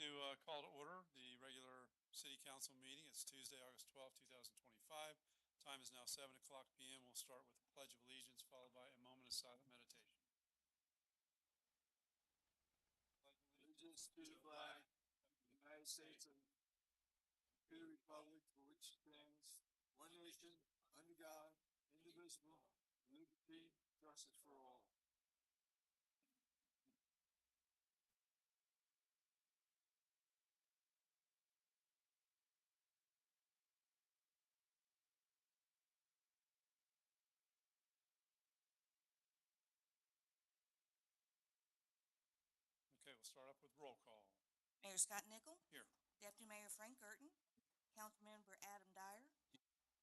to call to order the regular city council meeting. It's Tuesday, August 12th, 2025. Time is now 7 o'clock p.m. We'll start with the Pledge of Allegiance, followed by a moment of silent meditation. Allegiance to the flag of the United States and to the republic for which it stands, one nation, under God, indivisible, liberty, justice for all. Okay, we'll start up with roll call. Mayor Scott Nickel. Here. Deputy Mayor Frank Gerton. Councilmember Adam Dyer.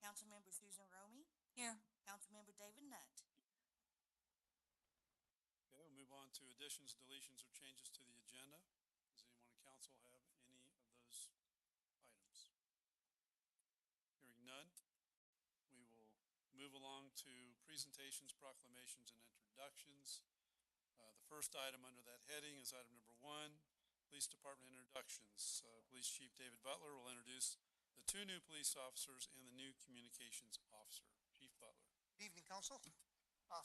Councilmember Susan Romey. Here. Councilmember David Nutt. Okay, we'll move on to additions, deletions, or changes to the agenda. Does anyone in council have any of those items? Hearing none, we will move along to presentations, proclamations, and introductions. The first item under that heading is item number 1, Police Department introductions. Police Chief David Butler will introduce the 2 new police officers and the new communications officer. Chief Butler. Good evening, Council.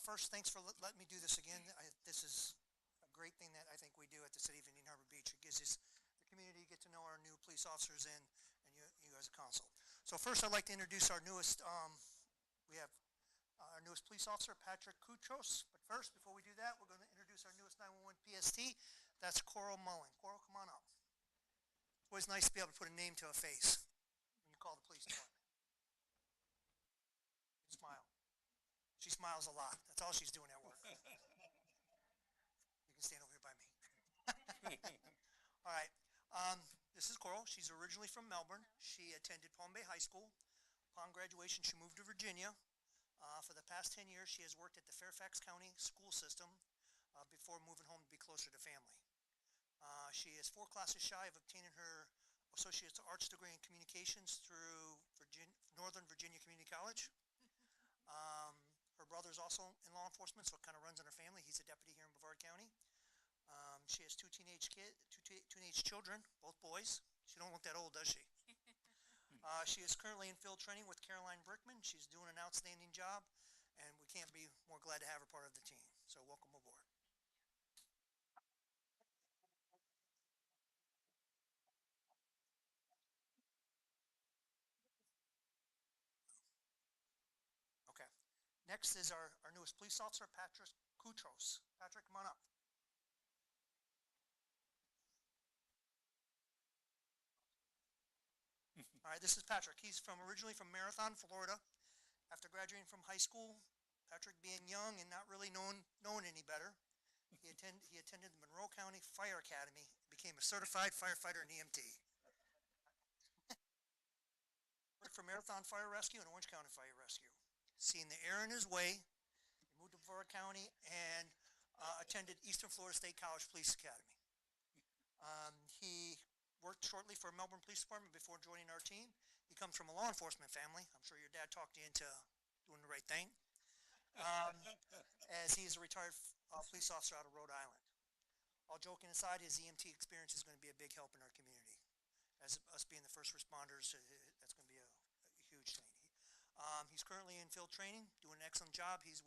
First, thanks for letting me do this again. This is a great thing that I think we do at the City of Indian Harbor Beach. It gives us the community get to know our new police officers and you as a council. So first, I'd like to introduce our newest. We have our newest police officer, Patrick Kutros. But first, before we do that, we're going to introduce our newest 911 PST. That's Coral Mullen. Coral, come on up. It's always nice to be able to put a name to a face when you call the police department. Smile. She smiles a lot. That's all she's doing at work. You can stand over here by me. All right. This is Coral. She's originally from Melbourne. She attended Palm Bay High School. Upon graduation, she moved to Virginia. For the past 10 years, she has worked at the Fairfax County school system before moving home to be closer to family. She is 4 classes shy of obtaining her Associate's Arts degree in Communications through Northern Virginia Community College. Her brother's also in law enforcement, so it kind of runs in her family. He's a deputy here in Brevard County. She has 2 teenage children, both boys. She don't look that old, does she? She is currently in field training with Caroline Brickman. She's doing an outstanding job, and we can't be more glad to have her part of the team. So welcome aboard. Okay. Next is our newest police officer, Patrick Kutros. Patrick, come on up. All right, this is Patrick. He's originally from Marathon, Florida. After graduating from high school, Patrick being young and not really knowing any better, he attended the Monroe County Fire Academy, became a certified firefighter and EMT. Worked for Marathon Fire Rescue and Orange County Fire Rescue. Seeing the air in his way, he moved to Brevard County and attended Eastern Florida State College Police Academy. He worked shortly for Melbourne Police Department before joining our team. He comes from a law enforcement family. I'm sure your dad talked you into doing the right thing. As he is a retired police officer out of Rhode Island. All joking aside, his EMT experience is going to be a big help in our community. As us being the first responders, that's going to be a huge thing. He's currently in field training, doing an excellent job. He's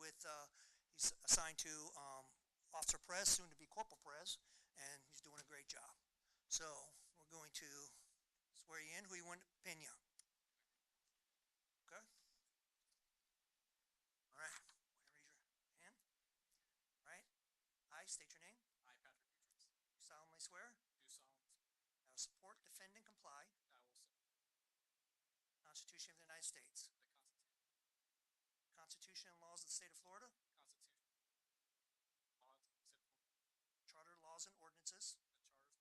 assigned to Officer Perez, soon to be Corporal Perez, and he's doing a great job. So we're going to swear you in. Who you want to pin you? Okay. All right. Raise your hand. All right. I state your name. I, Patrick Kutros, You solemnly swear. do solemnly swear I will support, defend, and comply that I will support the Constitution of the United States, the Constitution and laws of the state of Florida, Constitution, laws of the State of Florida, charter laws and ordinances, the charters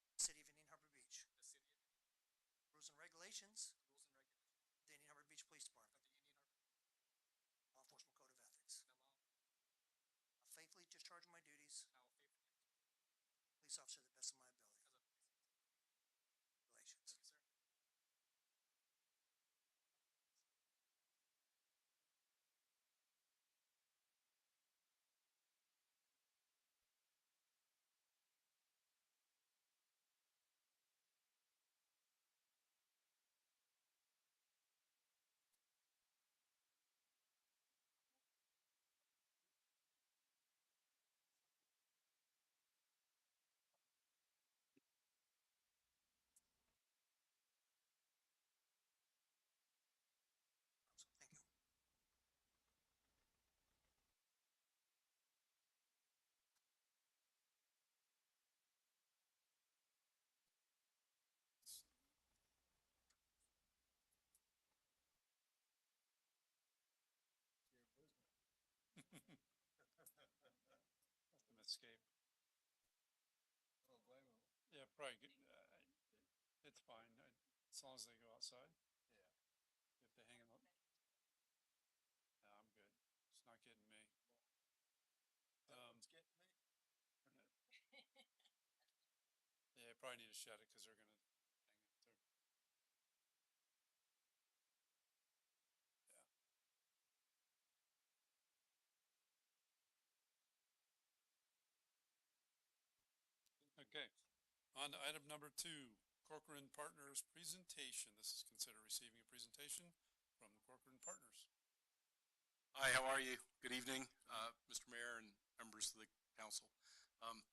of the City of Indian Harbor Beach, the City of Indian, rules and regulations rules and regulations of the Indian Harbor Beach Police Department, of the Indian Harbor law enforcement code of ethics. and law. I'll faithfully discharge my duties, I will faithfully execute police officer to the best of my ability. as a police officer. Congratulations. Thank you, sir. escape. I don't blame him. Yeah, probably, it's fine, as long as they go outside. Yeah. If they hang in the, no, I'm good. It's not getting me. It's getting me. Yeah, you probably need to shut it because they're gonna hang it. Okay, on to item number 2, Corcoran Partners presentation. This is considered receiving a presentation from the Corcoran Partners. Hi, how are you? Good evening, Mr. Mayor and members of the council.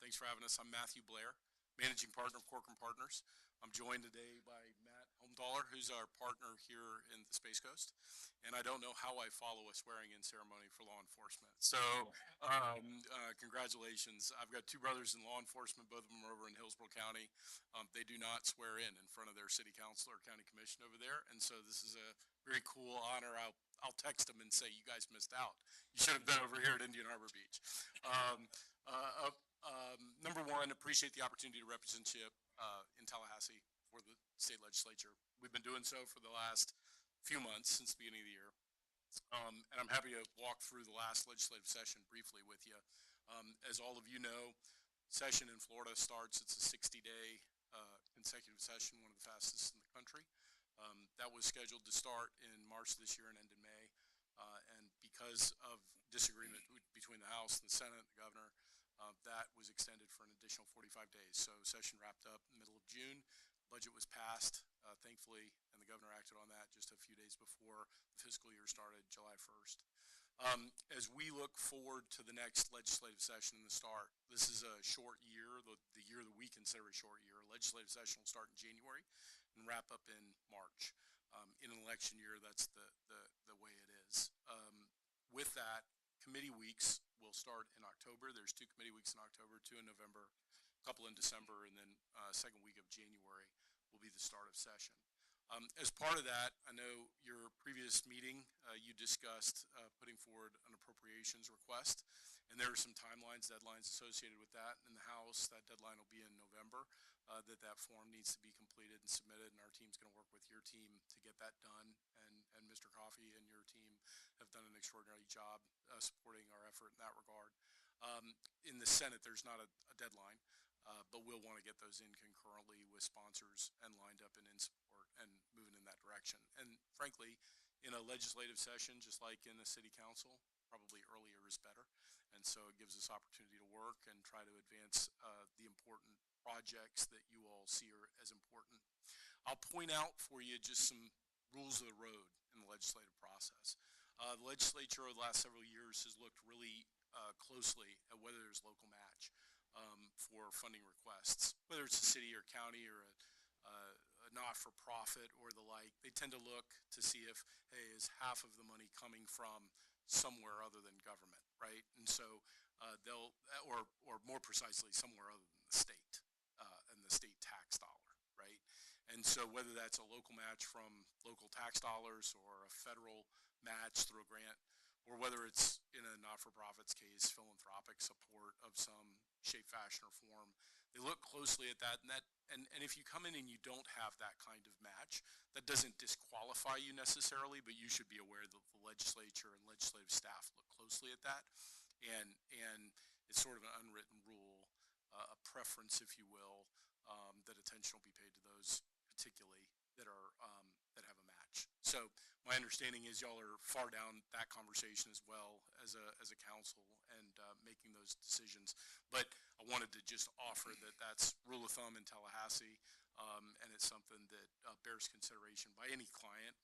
Thanks for having us. I'm Matthew Blair, managing partner of Corcoran Partners. I'm joined today by Matt Holmdaller, who's our partner here in the Space Coast. And I don't know how I follow a swearing-in ceremony for law enforcement. So, congratulations. I've got 2 brothers in law enforcement. Both of them are over in Hillsborough County. They do not swear in front of their city council or county commission over there. And so this is a very cool honor. I'll text them and say, you guys missed out. You should have been over here at Indian Harbor Beach. Number 1, appreciate the opportunity to represent you in Tallahassee for the state legislature. We've been doing so for the last few months since the beginning of the year. And I'm happy to walk through the last legislative session briefly with you. As all of you know, session in Florida starts. It's a 60-day consecutive session, one of the fastest in the country. That was scheduled to start in March this year and end in May. And because of disagreement between the House and the Senate and the governor, that was extended for an additional 45 days. So session wrapped up in the middle of June. Budget was passed, thankfully, and the governor acted on that just a few days before the fiscal year started, July 1st. As we look forward to the next legislative session in the start, this is a short year, the year that we consider a short year. Legislative session will start in January and wrap up in March. In an election year, that's the way it is. With that, committee weeks will start in October. There's 2 committee weeks in October, 2 in November, a couple in December, and then second week of January will be the start of session. As part of that, I know your previous meeting, you discussed putting forward an appropriations request, and there are some timelines, deadlines associated with that. In the House, that deadline will be in November, that form needs to be completed and submitted, and our team's going to work with your team to get that done. And Mr. Coffey and your team have done an extraordinary job supporting our effort in that regard. In the Senate, there's not a deadline, but we'll want to get those in concurrently with sponsors and lined up and in support and moving in that direction. And frankly, in a legislative session, just like in a city council, probably earlier is better. And so it gives us opportunity to work and try to advance the important projects that you all see are as important. I'll point out for you just some rules of the road in the legislative process. The legislature over the last several years has looked really closely at whether there's local match for funding requests, whether it's a city or county or a not-for-profit or the like. They tend to look to see if, hey, is half of the money coming from somewhere other than government, right? And so they'll, or more precisely, somewhere other than the state and the state tax dollar, right? And so whether that's a local match from local tax dollars or a federal match through a grant, or whether it's in a not-for-profit's case, philanthropic support of some shape, fashion, or form, they look closely at that. And if you come in and you don't have that kind of match, that doesn't disqualify you necessarily, but you should be aware that the legislature and legislative staff look closely at that. And it's sort of an unwritten rule, a preference, if you will, that attention will be paid to those particularly that are that have a match. So my understanding is y'all are far down that conversation as well as a council and making those decisions. But I wanted to just offer that that's rule of thumb in Tallahassee, and it's something that bears consideration by any client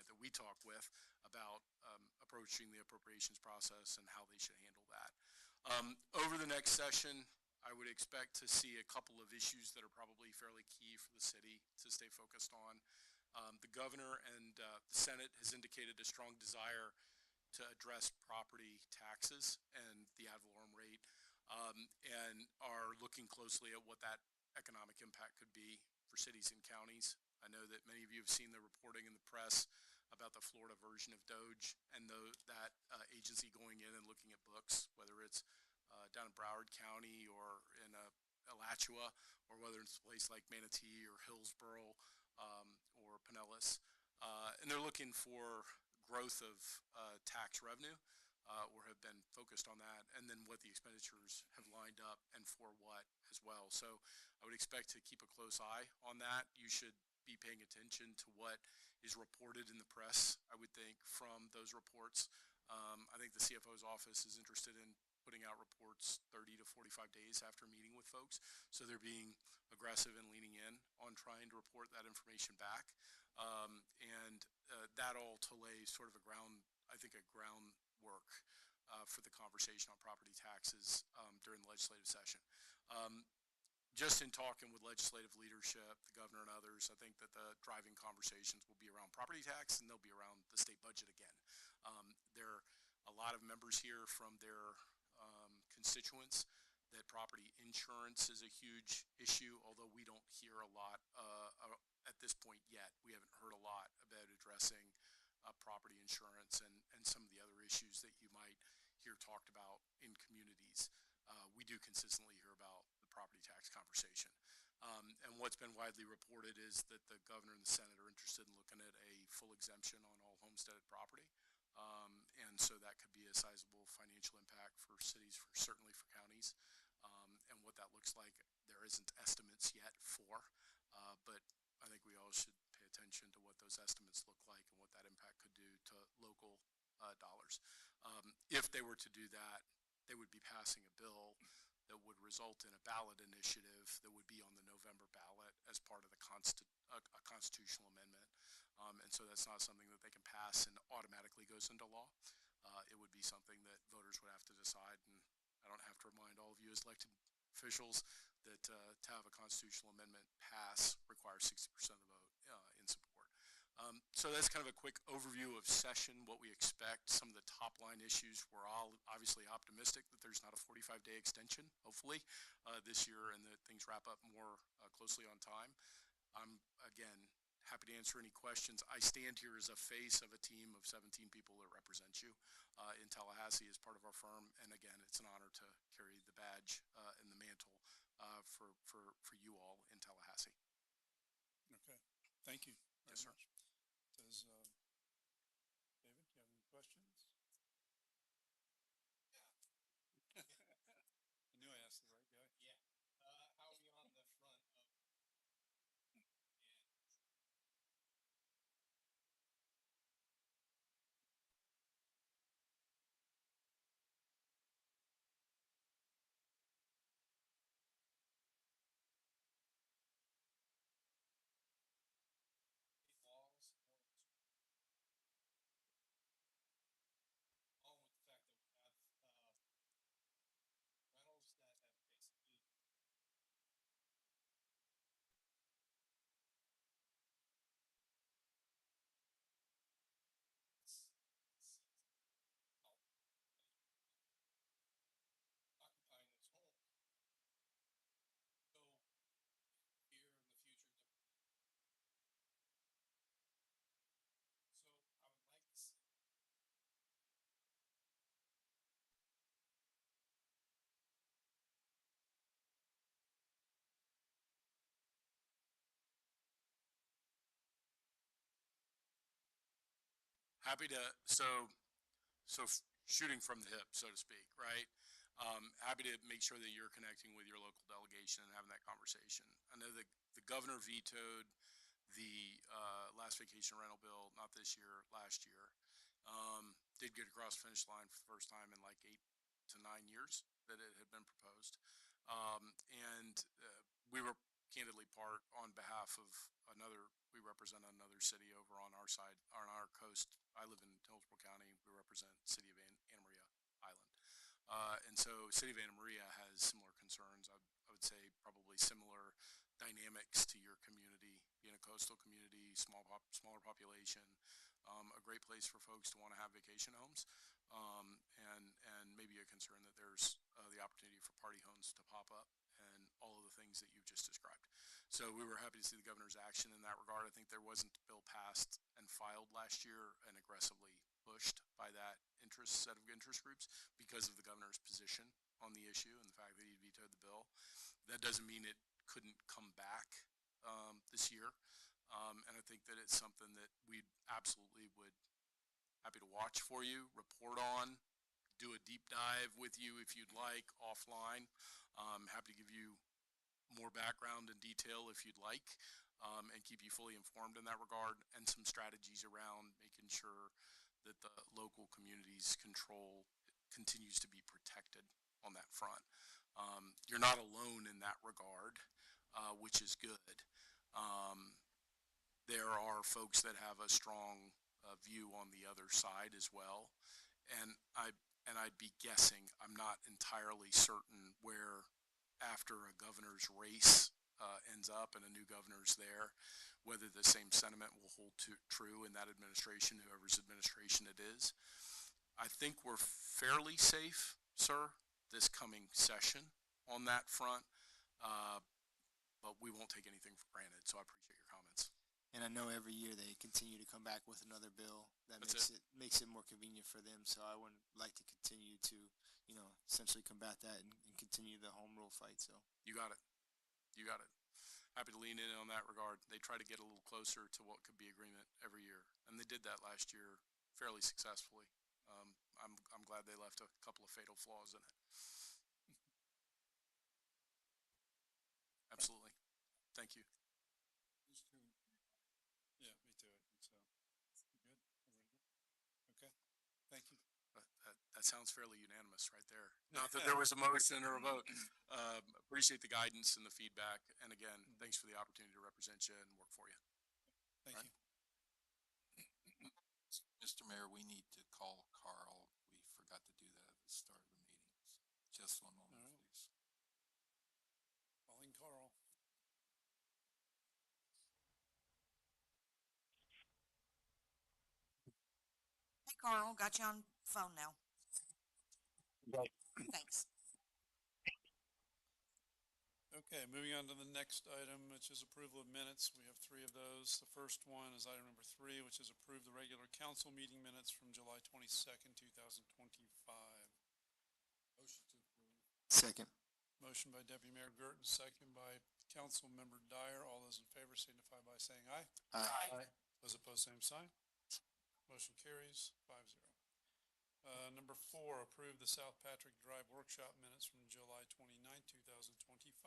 that we talk with about approaching the appropriations process and how they should handle that. Over the next session, I would expect to see a couple of issues that are probably fairly key for the city to stay focused on. The governor and the Senate has indicated a strong desire to address property taxes and the Ad-Valorem rate, and are looking closely at what that economic impact could be for cities and counties. I know that many of you have seen the reporting in the press about the Florida version of DOGE and that agency going in and looking at books, whether it's down in Broward County or in Alachua, or whether it's a place like Manatee or Hillsborough or Pinellas. And they're looking for growth of tax revenue, or have been focused on that, and then what the expenditures have lined up and for what as well. So I would expect to keep a close eye on that. You should be paying attention to what is reported in the press, I would think, from those reports. I think the CFO's office is interested in putting out reports 30 to 45 days after meeting with folks. So they're being aggressive and leaning in on trying to report that information back. That all to lay sort of a groundwork for the conversation on property taxes during the legislative session. Just in talking with legislative leadership, the governor and others, I think that the driving conversations will be around property tax, and they'll be around the state budget again. There are a lot of members here from their constituents that property insurance is a huge issue, although we don't hear a lot at this point yet. We haven't heard a lot about addressing property insurance and some of the other issues that you might hear talked about in communities. We do consistently hear about the property tax conversation. And what's been widely reported is that the governor and the Senate are interested in looking at a full exemption on all homesteaded property. And so that could be a sizable financial impact for cities, certainly for counties. And what that looks like, there isn't estimates yet for, but I think we all should pay attention to what those estimates look like and what that impact could do to local dollars. If they were to do that, they would be passing a bill that would result in a ballot initiative that would be on the November ballot as part of the a constitutional amendment. And so that's not something that they can pass and automatically goes into law. It would be something that voters would have to decide, and I don't have to remind all of you as elected officials that to have a constitutional amendment pass requires 60% of the vote in support. So that's kind of a quick overview of session, what we expect, some of the top line issues. We're all obviously optimistic that there's not a 45-day extension, hopefully, this year, and that things wrap up more closely on time. I'm, again, happy to answer any questions. I stand here as a face of a team of 17 people that represent you in Tallahassee as part of our firm. And again, it's an honor to carry the badge and the mantle for you all in Tallahassee. Okay, thank you very Yes, sir. much. Does David, do you have any questions? I knew I asked the right guy. Yeah. How are we on the front of laws along with the fact that we have rentals that have basically occupying those homes. So here in the future, so I would like to see Happy to, shooting from the hip, so to speak, right? Happy to make sure that you're connecting with your local delegation and having that conversation. I know that the governor vetoed the last vacation rental bill, not this year, last year. Did get across the finish line for the first time in like 8 to 9 years that it had been proposed. We were candidly part on behalf of we represent another city over on our side, on our coast. I live in Hillsborough County. We represent the city of Anna Maria Island. And so city of Anna Maria has similar concerns. I would say probably similar dynamics to your community, being a coastal community, smaller population, a great place for folks to want to have vacation homes, and maybe a concern that there's the opportunity for party homes to pop up and all of the things that you've just described. So we were happy to see the governor's action in that regard. I think there wasn't a bill passed and filed last year and aggressively pushed by that set of interest groups because of the governor's position on the issue and the fact that he vetoed the bill. That doesn't mean it couldn't come back this year. And I think that it's something that we absolutely would happy to watch for you, report on, do a deep dive with you if you'd like offline. Happy to give you more background and detail if you'd like, and keep you fully informed in that regard, and some strategies around making sure that the local community's control continues to be protected on that front. You're not alone in that regard, which is good. There are folks that have a strong view on the other side as well, and I'd be guessing, I'm not entirely certain where after a governor's race ends up and a new governor's there, whether the same sentiment will hold true in that administration, whoever's administration it is. I think we're fairly safe, sir, this coming session on that front, but we won't take anything for granted, so I appreciate your comments. And I know every year they continue to come back with another bill that makes it more convenient for them. So I would like to continue to, essentially combat that and continue the home rule fight. So You got it. You got it. Happy to lean in on that regard. They try to get a little closer to what could be agreement every year, and they did that last year fairly successfully. I'm glad they left a couple of fatal flaws in it. Absolutely. Thank you. Yeah, me too. I think so. You good? Everybody good? Okay. Thank you. That sounds fairly unanimous right there. Not that there was a motion or a vote. Appreciate the guidance and the feedback. And again, thanks for the opportunity to represent you and work for you. Thank Right. you. Mr. Mayor, we need to call Carl. We forgot to do that at the start of the meeting. Just one moment, All right. please. Calling Carl. Hey, Carl, got you on phone now. Thanks. Okay, moving on to the next item, which is approval of minutes. We have three of those. The first one is item number 3, which is approve the regular council meeting minutes from July 22nd, 2025. Motion to approve. second. Motion by Deputy Mayor Gerton, second by Council Member Dyer. All those in favor signify by saying aye. Aye. Those opposed, same sign. Motion carries 5-0. Number 4, approve the South Patrick Drive workshop minutes from July 29th, 2025.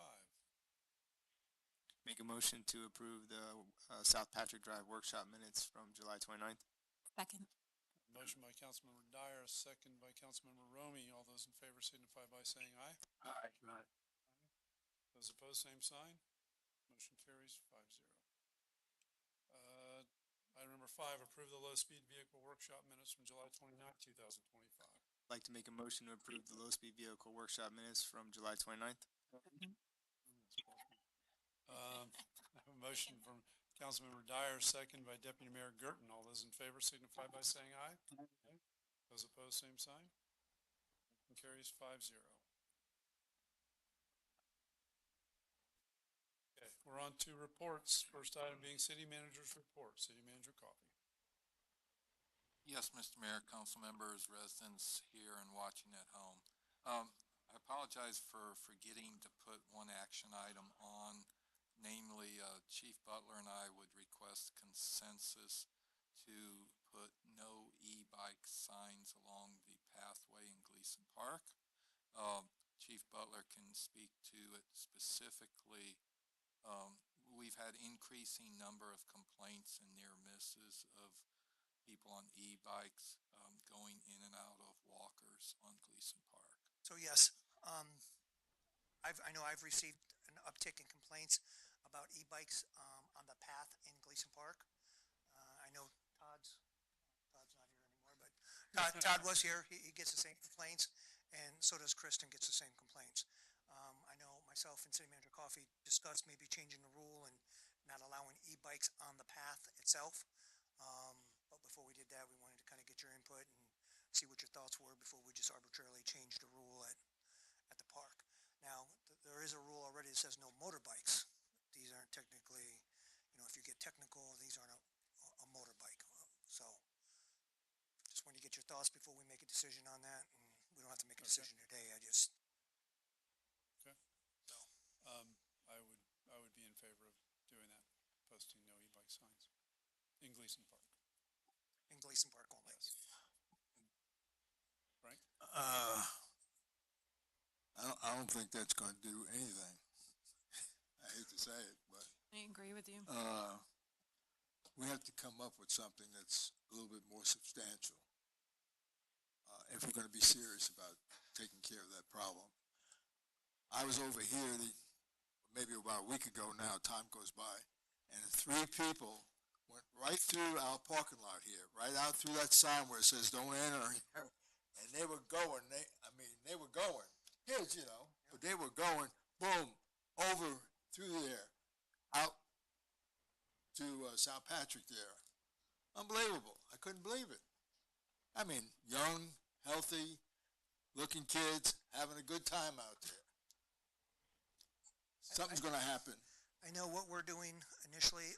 Make a motion to approve the South Patrick Drive workshop minutes from July 29th. Second. Motion by Councilmember Dyer, second by Councilmember Romy. All those in favor signify by saying aye. Aye. Those opposed, same sign. Motion carries 5-0. Item number 5, approve the low-speed vehicle workshop minutes from July 29th, 2025. Like to make a motion to approve the low-speed vehicle workshop minutes from July 29th. I have a motion from Councilmember Dyer, second by Deputy Mayor Gerton. All those in favor signify by saying aye. Those opposed, same sign. Motion carries 5-0. Okay, we're on to reports. First item being city manager's report. City Manager Coffey. Yes, Mr. Mayor, council members, residents here and watching at home. I apologize for forgetting to put one action item on, namely, Chief Butler and I would request consensus to put no e-bike signs along the pathway in Gleason Park. Chief Butler can speak to it specifically. We've had increasing number of complaints and near misses of people on e-bikes going in and out of walkers on Gleason Park. So yes, I know I've received an uptick in complaints about e-bikes on the path in Gleason Park. I know Todd's not here anymore, but Todd was here. He gets the same complaints, and so does Kristen gets the same complaints. I know myself and City Manager Coffey discussed maybe changing the rule and not allowing e-bikes on the path itself. But before we did that, we wanted to kind of get your input and see what your thoughts were before we just arbitrarily changed the rule at the park. Now, there is a rule already that says no motorbikes. These aren't technically, if you get technical, these aren't a motorbike. So just wanted to get your thoughts before we make a decision on that. And we don't have to make a decision today. I just Gleason Park. in Gleason Park only. Yes. Frank? I don't think that's gonna do anything. I hate to say it, but, I agree with you. we have to come up with something that's a little bit more substantial. If we're gonna be serious about taking care of that problem. I was over here maybe about a week ago now, time goes by, and 3 people went right through our parking lot here, right out through that sign where it says don't enter here, and they were going, they were going, kids, but they were going, boom, over through there, out to St. Patrick there. Unbelievable. I couldn't believe it. I mean, young, healthy looking kids having a good time out there. Something's gonna happen. I know what we're doing initially,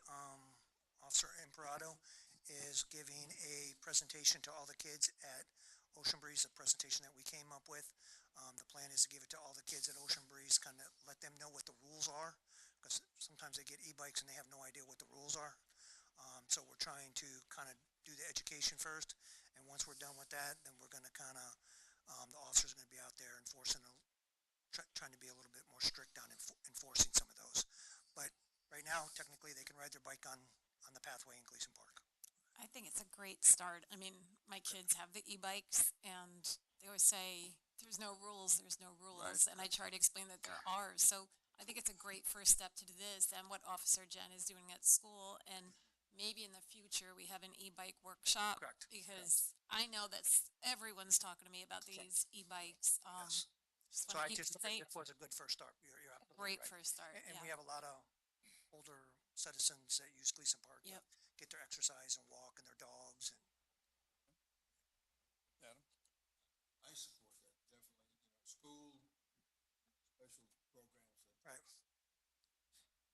Officer Imperato is giving a presentation to all the kids at Ocean Breeze, a presentation that we came up with. The plan is to give it to all the kids at Ocean Breeze, kind of let them know what the rules are, because sometimes they get e-bikes and they have no idea what the rules are. So we're trying to kind of do the education first, and once we're done with that, then we're gonna kind of, the officer's gonna be out there enforcing, trying to be a little bit more strict on enforcing some of those. But right now, technically, they can ride their bike on the pathway in Gleason Park. I think it's a great start. I mean, my kids have the e-bikes and they always say, there's no rules, there's no rules. Right. And I try to explain that there are. So I think it's a great first step to do this and what Officer Jen is doing at school. And maybe in the future, we have an e-bike workshop. Correct. Because I know that everyone's talking to me about these e-bikes. Yes. Just So wanna I keep just it think safe. it was a good first start. You're absolutely Great right. first start, And yeah. we have a lot of older citizens that use Gleason Park. Yep. Get their exercise and walk and their dogs and. Adam? I support that, definitely. School, special programs that Right.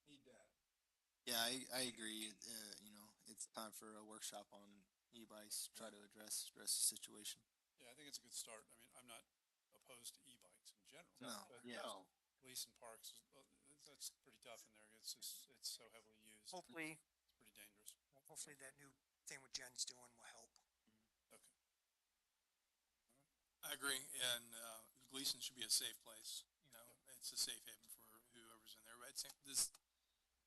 need that. Yeah, I agree. It's time for a workshop on e-bikes, try to address the situation. Yeah, I think it's a good start. I mean, I'm not opposed to e-bikes in general. No, but yeah. Gleason Parks, that's pretty tough in there. It's so heavily used. Hopefully, It's pretty dangerous. hopefully that new thing what Jen's doing will help. Okay. I agree, and Gleason should be a safe place. It's a safe haven for whoever's in there. But this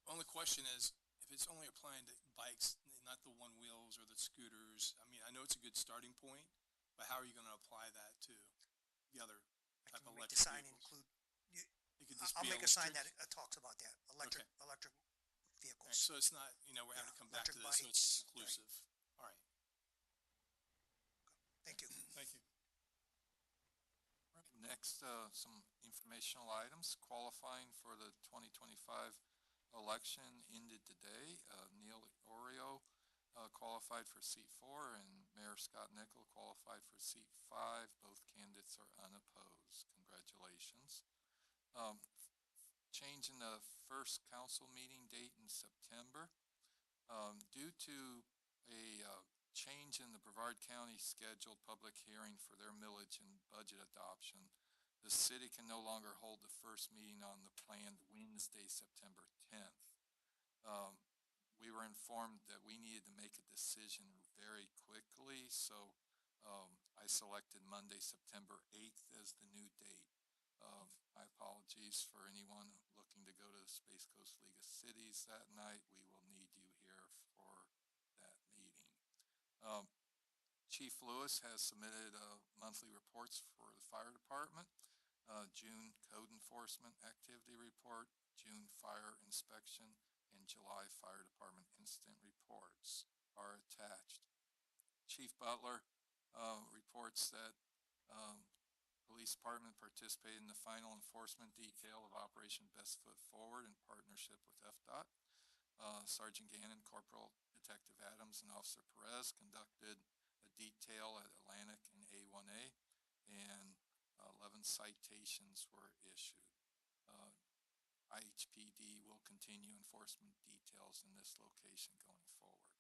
only question is if it's only applying to bikes, not the one wheels or the scooters. I mean, I know it's a good starting point, but how are you going to apply that to the other I type can of make the electric sign vehicles? include, It could just I'll be make a sign that electric. talks about that, electric vehicles. So it's not, we're having to come back to electric this, so it's bikes, inclusive. All right. Thank you. Thank you. Next, some informational items. Qualifying for the 2025 election ended today. Neil Oreo qualified for seat 4, and Mayor Scott Nickel qualified for seat 5. Both candidates are unopposed. Congratulations. Change in the first council meeting date in September. Due to a change in the Brevard County scheduled public hearing for their millage and budget adoption, the city can no longer hold the first meeting on the planned Wednesday, September 10th. We were informed that we needed to make a decision very quickly, so I selected Monday, September 8th as the new date. My apologies for anyone looking to go to the Space Coast League of Cities that night. We will need you here for that meeting. Chief Lewis has submitted monthly reports for the fire department. June code enforcement activity report, June fire inspection, and July fire department incident reports are attached. Chief Butler reports that police department participated in the final enforcement detail of Operation Best Foot Forward in partnership with FDOT. Sergeant Gannon, Corporal Detective Adams, and Officer Perez conducted a detail at Atlantic and A1A, and 11 citations were issued. IHPD will continue enforcement details in this location going forward.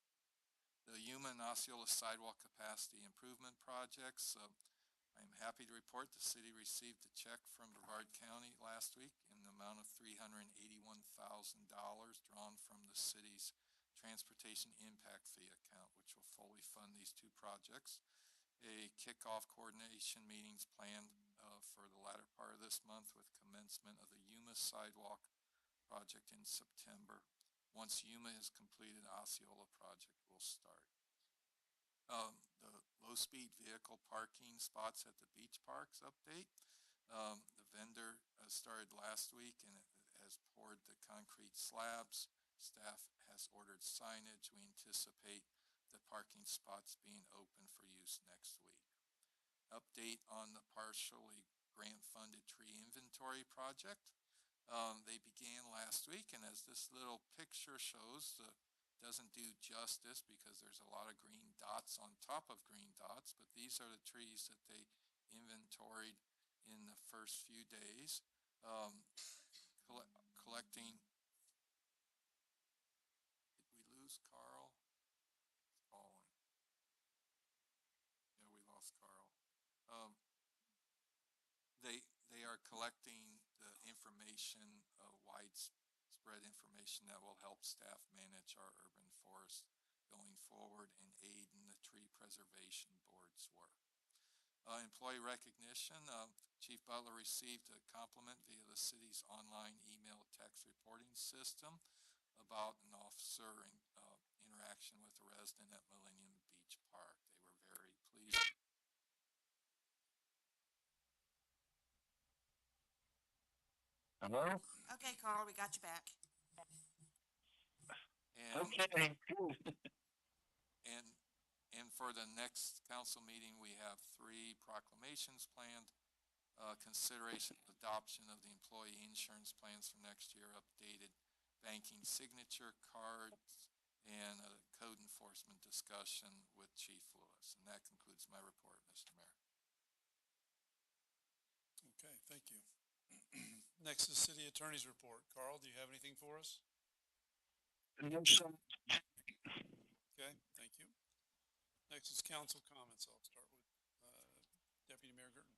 The Yuma and Osceola sidewalk capacity improvement projects. I'm happy to report the city received a check from Brevard County last week in the amount of $381,000 drawn from the city's transportation impact fee fully fund these two projects. A kickoff coordination meetings planned for the latter part of this month with commencement of the Yuma sidewalk project in September. Once Yuma is completed, Osceola project will start. The low-speed vehicle parking spots at the beach parks update. The vendor started last week and has poured the concrete slabs. Staff has ordered signage. We anticipate the parking spots being open for use next week. Update on the partially grant-funded tree inventory project. They began last week, and as this little picture shows, doesn't do justice because there's a lot of green dots on top of green dots, but these are the trees that they inventoried in the first few days. Collecting. Did we lose Carl? It's falling. Yeah, we lost Carl. They are collecting the information, widespread information that will help staff manage our urban forest going forward and aid in the tree preservation board's work. Employee recognition. Chief Butler received a compliment via the city's online email text reporting system about an officer interaction with a resident at Millennium Beach Park. They were very pleased. Hello? Okay, Carl, we got you back. And, Okay, cool. and for the next council meeting, we have 3 proclamations planned. Consideration of adoption of the employee insurance plans for next year, updated banking signature cards, and a code enforcement discussion with Chief Lewis. And that concludes my report, Mr. Mayor. Okay, thank you. Next is City Attorney's report. Carl, do you have anything for us? No, sir. Okay, thank you. Next is council comments. I'll start with Deputy Mayor Gerton.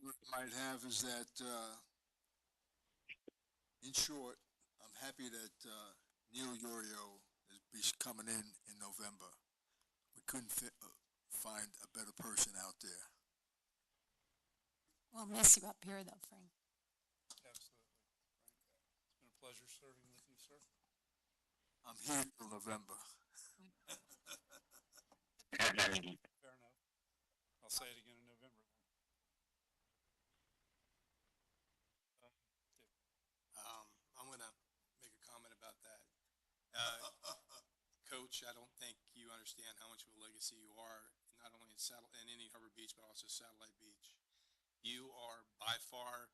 What I might have is that, in short, I'm happy that Neil Yorio is coming in November. We couldn't find a better person out there. We'll miss you up here though, Frank. Absolutely. Frank, it's been a pleasure serving with you, sir. I'm here till November. Fair enough. I'll say it again in November then. I'm gonna make a comment about that. Coach, I don't think you understand how much of a legacy you are, not only in Indian Harbor Beach, but also Satellite Beach. You are by far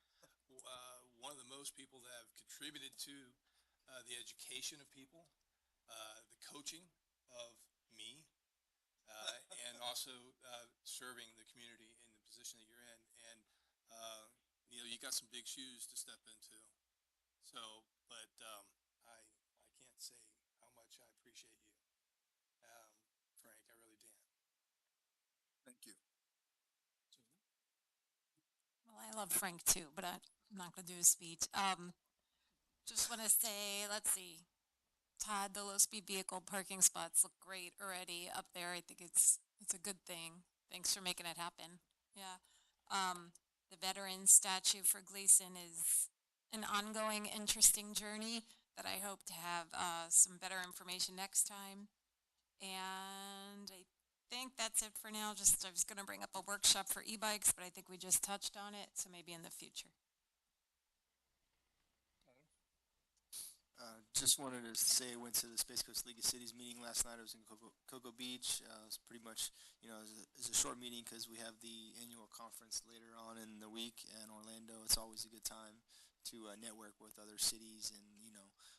one of the most people that have contributed to the education of people, the coaching of me, and also serving the community in the position that you're in. And you got some big shoes to step into. So, but I can't say how much I appreciate you, Frank. I really do. Thank you. Well, I love Frank too, but I'm not going to do a speech. Just want to say, let's see, Todd, the low-speed vehicle parking spots look great already up there. I think it's a good thing. Thanks for making it happen. Yeah. The veteran statue for Gleason is an ongoing, interesting journey that I hope to have some better information next time. And I think that's it for now. I was going to bring up a workshop for e-bikes, but I think we just touched on it, so maybe in the future. Just wanted to say I went to the Space Coast League of Cities meeting last night. I was in Cocoa Beach. It was pretty much, it was a short meeting because we have the annual conference later on in the week in Orlando. It's always a good time to network with other cities and,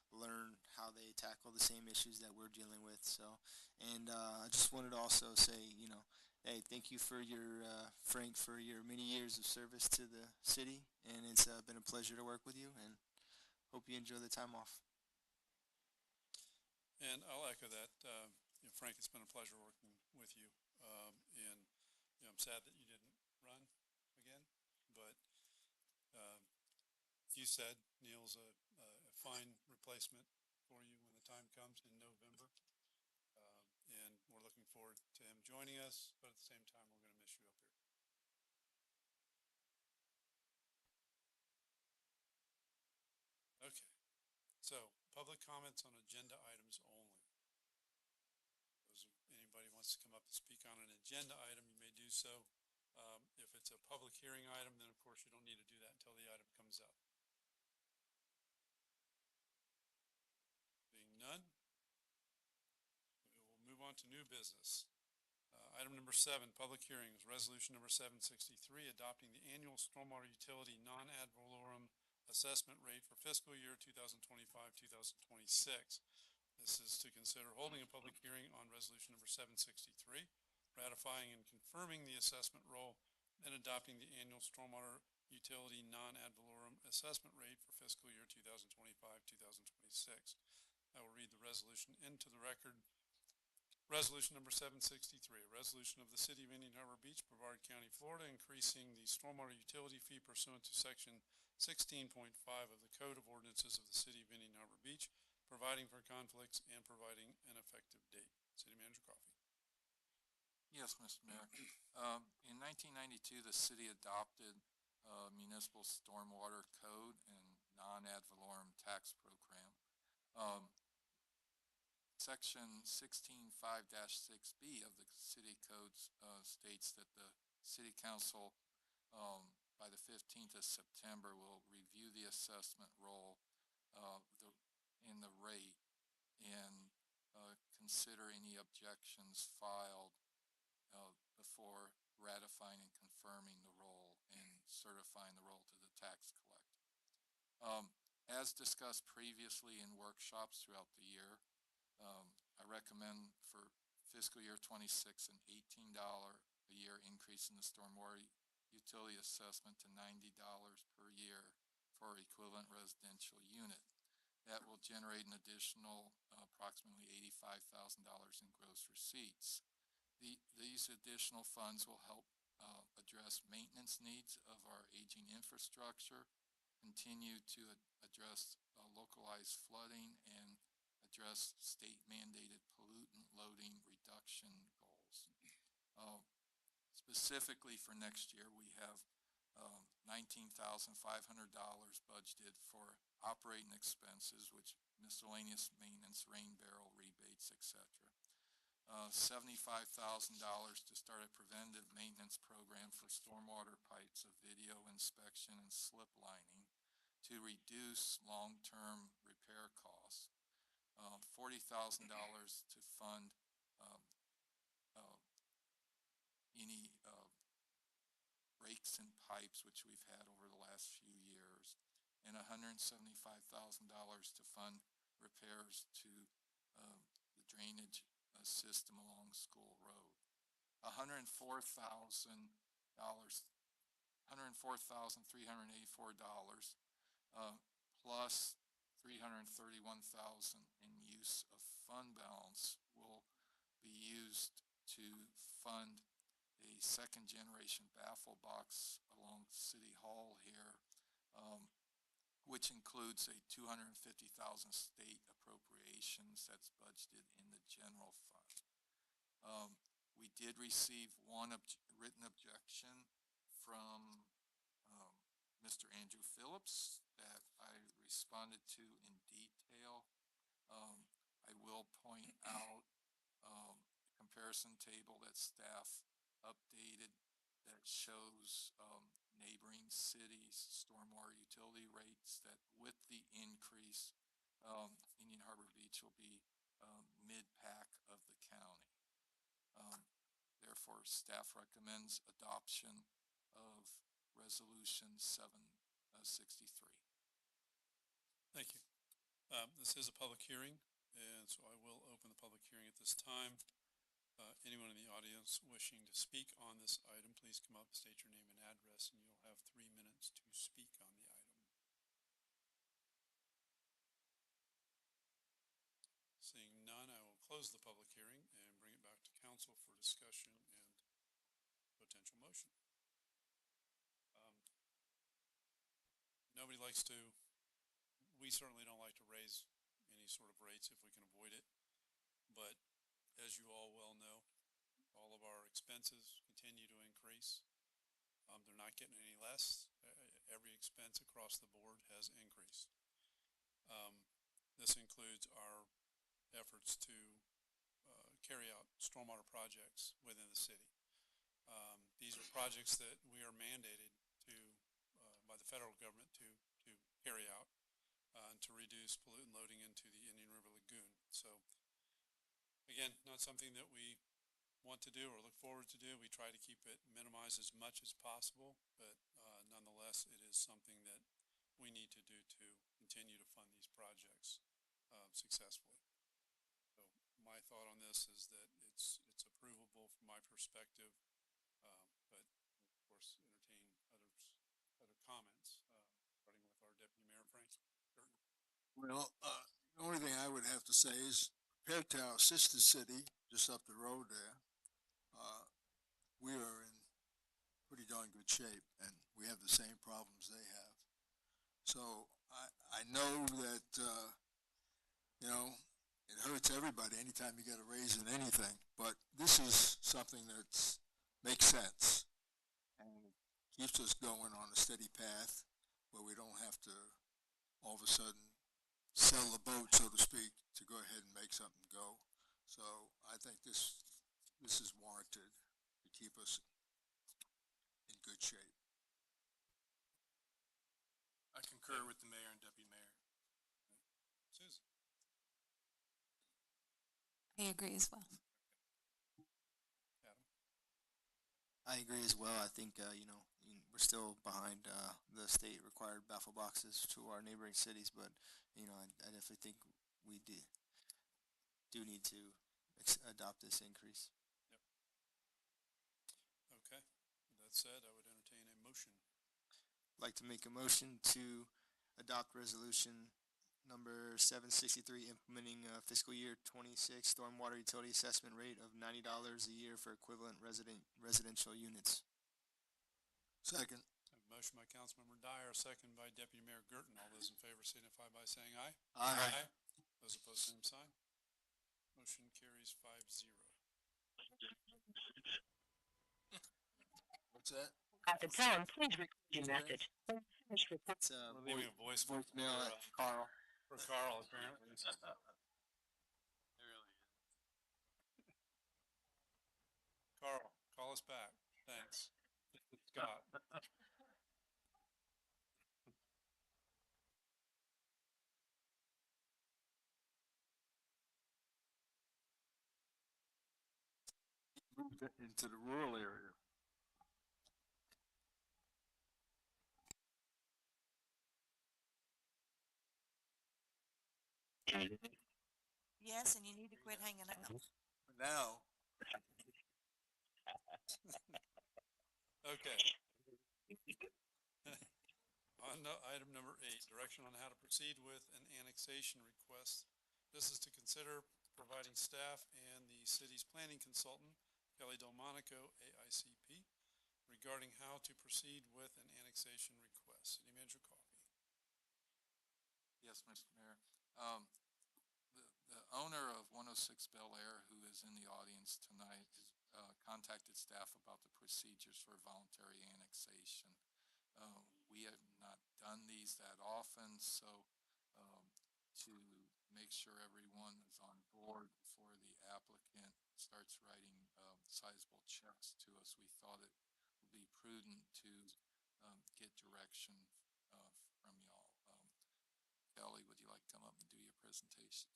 learn how they tackle the same issues that we're dealing with. So, and I just wanted to also say, hey, thank you for your, Frank, for your many years of service to the city. And it's been a pleasure to work with you, and hope you enjoy the time off. And I'll echo that. Frank, it's been a pleasure working with you. And I'm sad that you didn't run again, but you said, Neil's a fine replacement for you when the time comes in November. And we're looking forward to him joining us, but at the same time, we're going to miss you up here. Okay, so public comments on agenda items only. Anybody wants to come up and speak on an agenda item, you may do so. If it's a public hearing item, then of course you don't need to do that until the item comes up. Being none, we will move on to new business. Item number 7, public hearings, resolution number 763, adopting the annual stormwater utility non-ad valorem assessment rate for fiscal year 2025-2026. This is to consider holding a public hearing on resolution number 763, ratifying and confirming the assessment roll, and adopting the annual stormwater utility non-ad valorem assessment rate for fiscal year 2025-2026. I will read the resolution into the record. Resolution number 763, a resolution of the City of Indian Harbor Beach, Brevard County, Florida, increasing the stormwater utility fee pursuant to Section 16.5 of the Code of Ordinances of the City of Indian Harbor Beach, providing for conflicts and providing an effective date. City Manager Coffey. Yes, Mr. Mayor. In 1992, the city adopted a municipal stormwater code and non-ad valorem tax program. Section 16.5-6B of the city code states that the city council by the 15th of September will review the assessment roll in the rate and consider any objections filed before ratifying and confirming the roll and certifying the roll to the tax collector. As discussed previously in workshops throughout the year, I recommend for fiscal year 26 an $18 a year increase in the stormwater utility assessment to $90 per year for equivalent residential unit. That will generate an additional approximately $85,000 in gross receipts. These additional funds will help address maintenance needs of our aging infrastructure, continue to address localized flooding, and address state mandated pollutant loading reduction goals. Specifically for next year, we have $19,500 budgeted for operating expenses, which miscellaneous maintenance, rain barrel rebates, etc. $75,000 to start a preventive maintenance program for stormwater pipes, a video inspection, and slip lining to reduce long-term repair costs. $40,000 to fund any breaks in pipes which we've had over the last few years, and $175,000 to fund repairs to the drainage system along School Road. $104,384 plus $331,000 in use of fund balance will be used to fund a second generation Baffle box along City Hall here, which includes a $250,000 state appropriations that's budgeted in the general fund. We did receive one written objection from Mr. Andrew Phillips that I responded to in detail. I will point out a comparison table that staff updated that shows neighboring cities' stormwater utility rates, that with the increase, Indian Harbor Beach will be mid-pack of the county. Therefore, staff recommends adoption of Resolution 763. Thank you. This is a public hearing, and so I will open the public hearing at this time. Anyone in the audience wishing to speak on this item, please come up, state your name and address, and you'll have 3 minutes to speak on the item. Seeing none, I will close the public hearing and bring it back to council for discussion and potential motion. nobody likes to, we certainly don't like to raise any sort of rates if we can avoid it. But as you all well know, all of our expenses continue to increase. They're not getting any less. Every expense across the board has increased. This includes our efforts to carry out stormwater projects within the city. These are projects that we are mandated to, by the federal government to carry out and to reduce pollutant loading into the Indian River Lagoon. So again, not something that we want to do or look forward to do. We try to keep it minimized as much as possible, but nonetheless, it is something that we need to do to continue to fund these projects successfully. So my thought on this is that it's approvable from my perspective, but of course entertain other comments, starting with our Deputy Mayor Frank. Well, the only thing I would have to say is, compared to our sister city, just up the road there, we are in pretty darn good shape, and we have the same problems they have. So I know that, you know, it hurts everybody anytime you get a raise in anything, but this is something that makes sense and keeps us going on a steady path where we don't have to all of a sudden sell the boat, so to speak, to go ahead and make something go. So I think this is warranted to keep us in good shape. I concur with the mayor and deputy mayor. Susan. I agree as well. Adam. I agree as well. I think, we're still behind the state required baffle boxes to our neighboring cities, but, I definitely think we do need to adopt this increase. Okay. With that said, I would entertain a motion. I'd like to make a motion to adopt resolution number 763, implementing fiscal year 26 stormwater utility assessment rate of $90 a year for equivalent residential units. Second. I have a motion by Councilmember Dyer, second by Deputy Mayor Gerton. All those in favor signify by saying aye. Aye. Those opposed, same sign. Motion carries 5-0. What's that? At the tone, please record your message. It's We're leaving a voicemail voicemail at Carl. for Carl, apparently. Carl, call us back. Thanks. Scott. Moved it into the rural area. Yes, and you need to quit hanging up. Now, Okay. On item number 8, direction on how to proceed with an annexation request. This is to consider providing staff and the city's planning consultant, Kelly Delmonico, AICP, regarding how to proceed with an annexation request. City Manager Coffey. Yes, Mr. Mayor. The owner of 106 Bel Air, who is in the audience tonight, contacted staff about the procedures for voluntary annexation. We have not done these that often, so to make sure everyone is on board before the applicant starts writing sizable checks to us, we thought it would be prudent to get direction from y'all. Kelly, would you like to come up and do your presentation?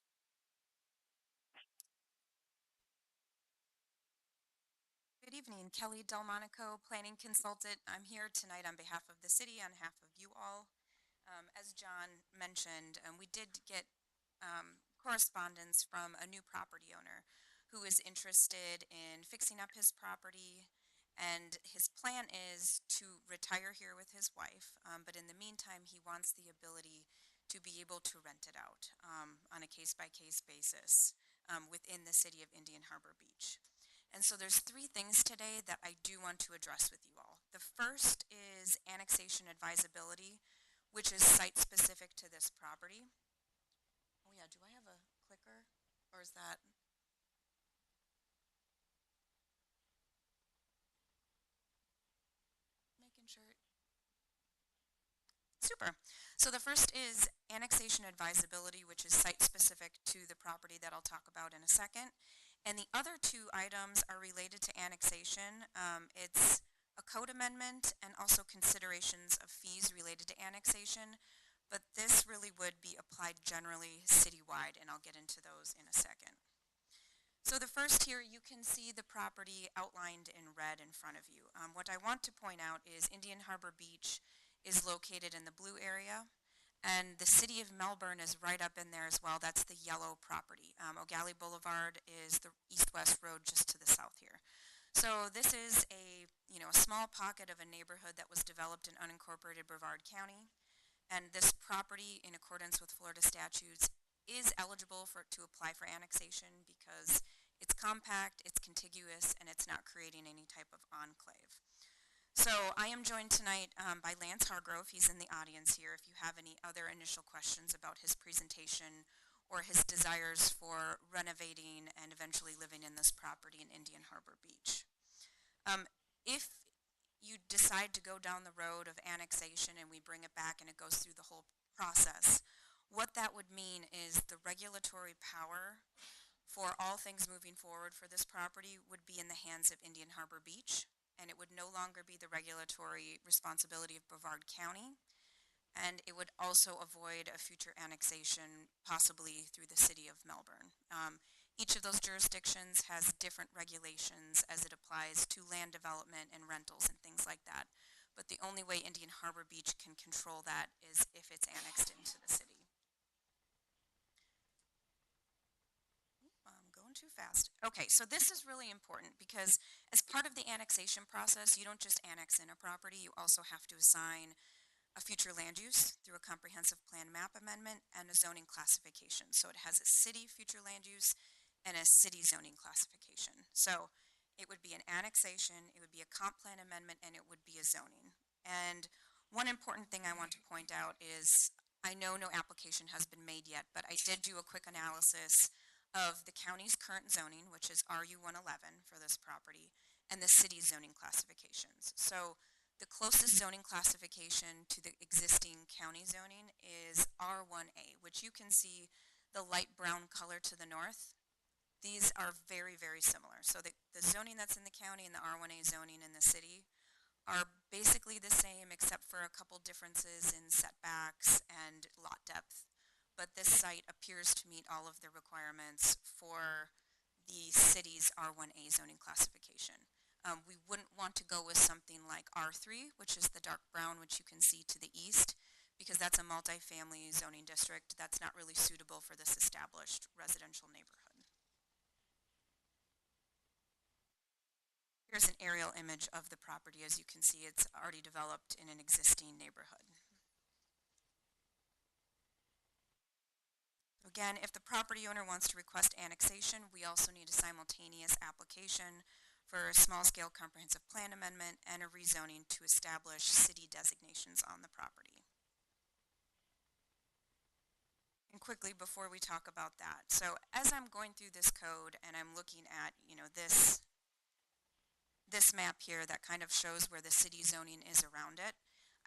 Good evening, Kelly Delmonico, Planning Consultant. I'm here tonight on behalf of the city, on behalf of you all. As John mentioned, we did get correspondence from a new property owner who is interested in fixing up his property, and his plan is to retire here with his wife, but in the meantime, he wants the ability to be able to rent it out on a case-by-case basis within the city of Indian Harbor Beach. And so there's 3 things today that I do want to address with you all. The first is annexation advisability, which is site-specific to this property. Oh yeah, do I have a clicker, or is that? Making sure. Super. So the first is annexation advisability, which is site-specific to the property that I'll talk about in a second. And the other two items are related to annexation. It's a code amendment and also considerations of fees related to annexation. But this really would be applied generally citywide, and I'll get into those in a second. So the first here, you can see the property outlined in red in front of you. What I want to point out is Indian Harbor Beach is located in the blue area, and the city of Melbourne is right up in there as well. That's the yellow property. O'Galley Boulevard is the east-west road just to the south here. So this is a small pocket of a neighborhood that was developed in unincorporated Brevard County, and this property, in accordance with Florida statutes, is eligible to apply for annexation because it's compact, it's contiguous, and it's not creating any type of enclave. So I am joined tonight by Lance Hargrove. He's in the audience here. If you have any other initial questions about his presentation or his desires for renovating and eventually living in this property in Indian Harbor Beach. If you decide to go down the road of annexation and we bring it back and it goes through the whole process, what that would mean is the regulatory power for all things moving forward for this property would be in the hands of Indian Harbor Beach, and it would no longer be the regulatory responsibility of Brevard County, and it would also avoid a future annexation, possibly through the city of Melbourne. Each of those jurisdictions has different regulations as it applies to land development and rentals and things like that, but the only way Indian Harbor Beach can control that is if it's annexed into the city. I'm going too fast. Okay, so this is really important because as part of the annexation process, you don't just annex in a property, you also have to assign a future land use through a comprehensive plan map amendment and a zoning classification. So it has a city future land use and a city zoning classification. So it would be an annexation, it would be a comp plan amendment, and it would be a zoning. And one important thing I want to point out is I know no application has been made yet, but I did do a quick analysis of the county's current zoning, which is RU 111 for this property, and the city zoning classifications. So the closest zoning classification to the existing county zoning is R1A, which you can see the light brown color to the north. These are very, very similar. So the zoning that's in the county and the R1A zoning in the city are basically the same except for a couple differences in setbacks and lot depth. But this site appears to meet all of the requirements for the city's R1A zoning classification. We wouldn't want to go with something like R3, which is the dark brown, which you can see to the east, because that's a multifamily zoning district that's not really suitable for this established residential neighborhood. Here's an aerial image of the property. As you can see, it's already developed in an existing neighborhood. Again, if the property owner wants to request annexation, we also need a simultaneous application for a small-scale comprehensive plan amendment and a rezoning to establish city designations on the property. And quickly, before we talk about that, so as I'm going through this code and I'm looking at, this map here that kind of shows where the city zoning is around it,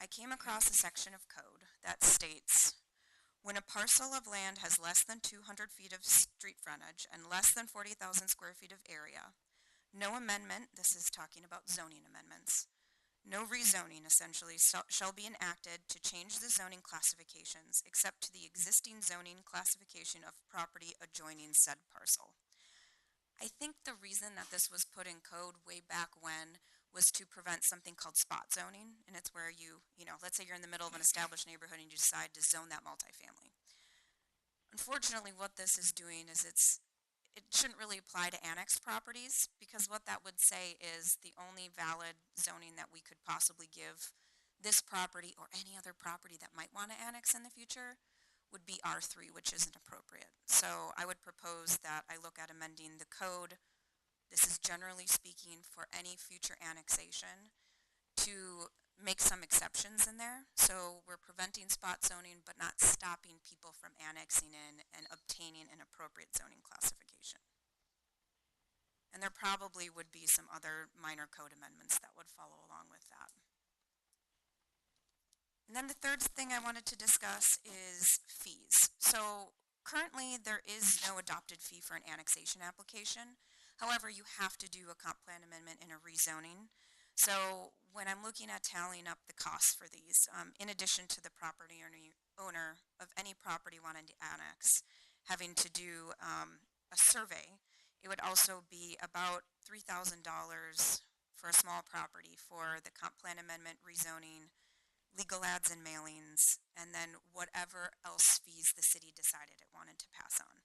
I came across a section of code that states, when a parcel of land has less than 200 feet of street frontage and less than 40,000 square feet of area, no amendment, this is talking about zoning amendments, no rezoning essentially shall be enacted to change the zoning classifications except to the existing zoning classification of property adjoining said parcel. I think the reason that this was put in code way back when was to prevent something called spot zoning, and it's where let's say you're in the middle of an established neighborhood and you decide to zone that multifamily. Unfortunately, what this is doing is it shouldn't really apply to annexed properties, because what that would say is the only valid zoning that we could possibly give this property or any other property that might want to annex in the future would be R3, which isn't appropriate. So I would propose that I look at amending the code. This is generally speaking for any future annexation to make some exceptions in there. So we're preventing spot zoning, but not stopping people from annexing in and obtaining an appropriate zoning classification. And there probably would be some other minor code amendments that would follow along with that. And then the third thing I wanted to discuss is fees. So currently there is no adopted fee for an annexation application. However, you have to do a comp plan amendment and a rezoning. So when I'm looking at tallying up the costs for these, in addition to the property owner of any property wanting to annex having to do a survey, it would also be about $3,000 for a small property for the comp plan amendment, rezoning, legal ads and mailings, and then whatever else fees the city decided it wanted to pass on.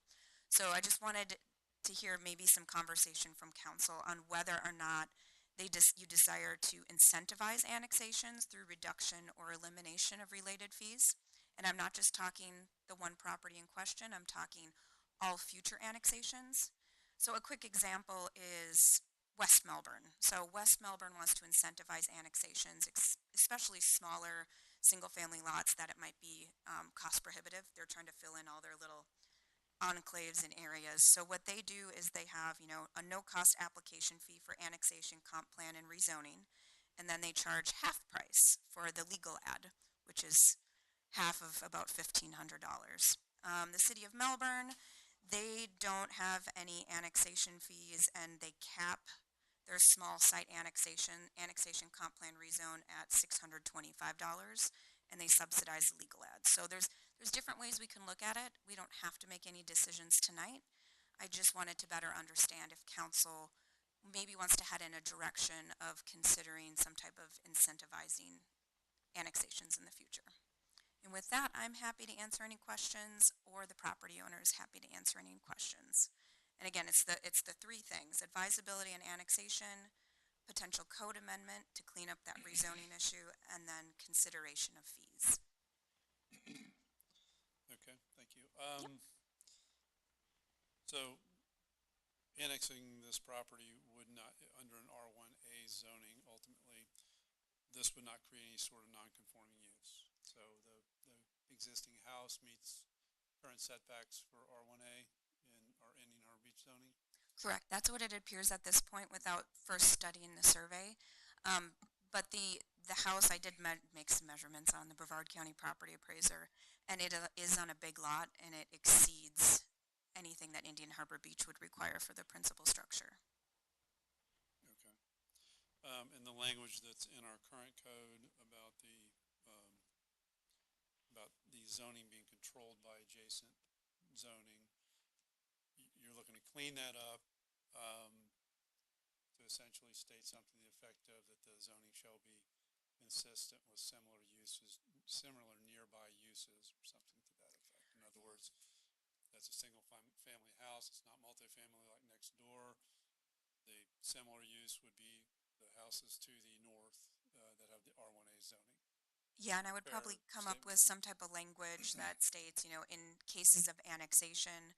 So I just wanted to hear maybe some conversation from council on whether or not you desire to incentivize annexations through reduction or elimination of related fees. And I'm not just talking the one property in question, I'm talking all future annexations. So a quick example is West Melbourne. So West Melbourne wants to incentivize annexations, especially smaller single-family lots that it might be cost prohibitive. They're trying to fill in all their little enclaves and areas. So what they do is they have, a no-cost application fee for annexation, comp plan, and rezoning, and then they charge half price for the legal ad, which is half of about $1,500. The city of Melbourne, they don't have any annexation fees, and they cap their small site annexation comp plan rezone at $625, and they subsidize legal ads. So there's different ways we can look at it. We don't have to make any decisions tonight. I just wanted to better understand if council maybe wants to head in a direction of considering some type of incentivizing annexations in the future. And with that, I'm happy to answer any questions, or the property owner is happy to answer any questions. And again, it's the three things: advisability and annexation, potential code amendment to clean up that rezoning issue, and then consideration of fees. Okay, thank you. So annexing this property would not, under an R1A zoning, ultimately, this would not create any sort of non-conforming use. So the existing house meets current setbacks for R1A in our Indian Harbor Beach zoning? Correct. That's what it appears at this point without first studying the survey. But the house, I did make some measurements on the Brevard County property appraiser, and it is on a big lot, and it exceeds anything that Indian Harbor Beach would require for the principal structure. Okay. And the language that's in our current code about the zoning being controlled by adjacent zoning, you're looking to clean that up to essentially state something to the effect of that the zoning shall be consistent with similar nearby uses, or something to that effect. In other words, that's a single family house. It's not multifamily like next door. The similar use would be the houses to the north that have the R1A zoning. Yeah, and I would probably come up with some type of language that states, in cases of annexation,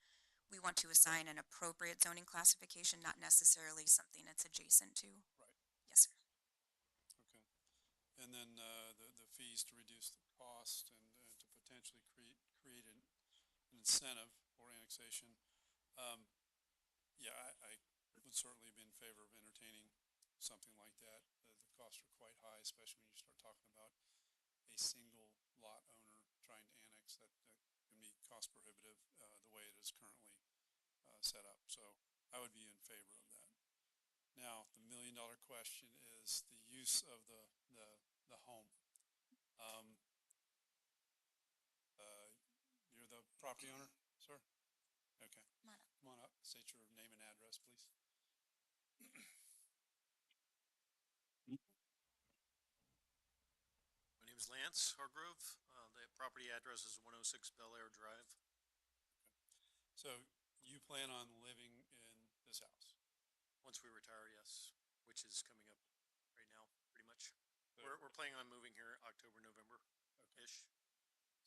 we want to assign an appropriate zoning classification, not necessarily something it's adjacent to. Right. Yes, sir. Okay. And then the fees to reduce the cost and to potentially create an incentive for annexation. Yeah, I would certainly be in favor of entertaining something like that. The costs are quite high, especially when you start talking about a single lot owner trying to annex. That can be cost prohibitive the way it is currently set up. So I would be in favor of that. Now, the million-dollar question is the use of the home. You're the property owner, sir? Okay. Come on up. State your name and address, please. My name is Lance Hargrove. The property address is 106 Bel Air Drive. So you plan on living in this house? Once we retire, yes, which is coming up right now, pretty much. So- We're planning on moving here October, November-ish.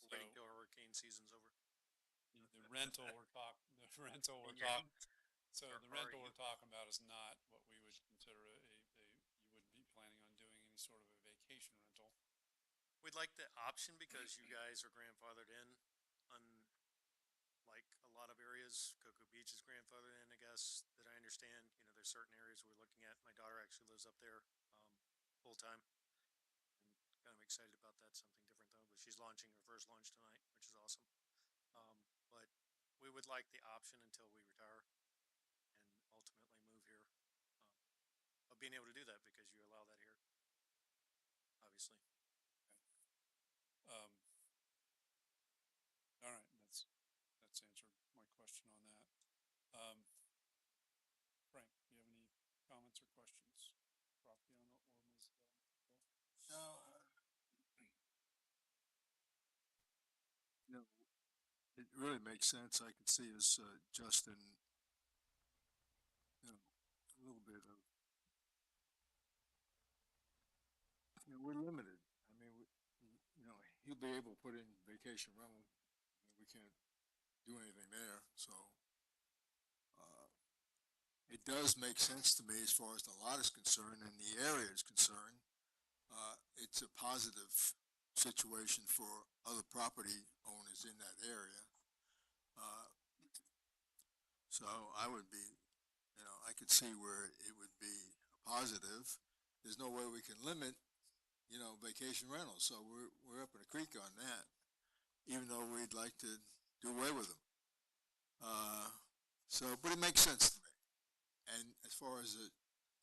So Waiting till hurricane season's over. the rental we're talking, so the rental we're talking about is not what we would consider you wouldn't be planning on doing any sort of a vacation rental We'd like the option because you guys are grandfathered in, unlike a lot of areas. Cocoa Beach is grandfathered in, I guess, that I understand. You know, there's certain areas we're looking at. My daughter actually lives up there, full-time. And kind of excited about that, something different though, but she's launching her first launch tonight, which is awesome. But we would like the option until we retire and ultimately move here, of being able to do that because you allow that here, obviously. Um, all right, that's answered my question on that. Frank, do you have any comments or questions? Property owner or Ms. No, you know, it really makes sense. I can see us, Justin, you know, a little bit of, you know, we're limited. I mean, you know, he'll be able to put in vacation rental. I mean, we can't do anything there, so. It does make sense to me as far as the lot is concerned and the area is concerned. It's a positive situation for other property owners in that area. So I would be, you know, I could see where it would be positive. There's no way we can limit, you know, vacation rentals. So we're up in the creek on that, even though we'd like to do away with them. But it makes sense to me. And as far as a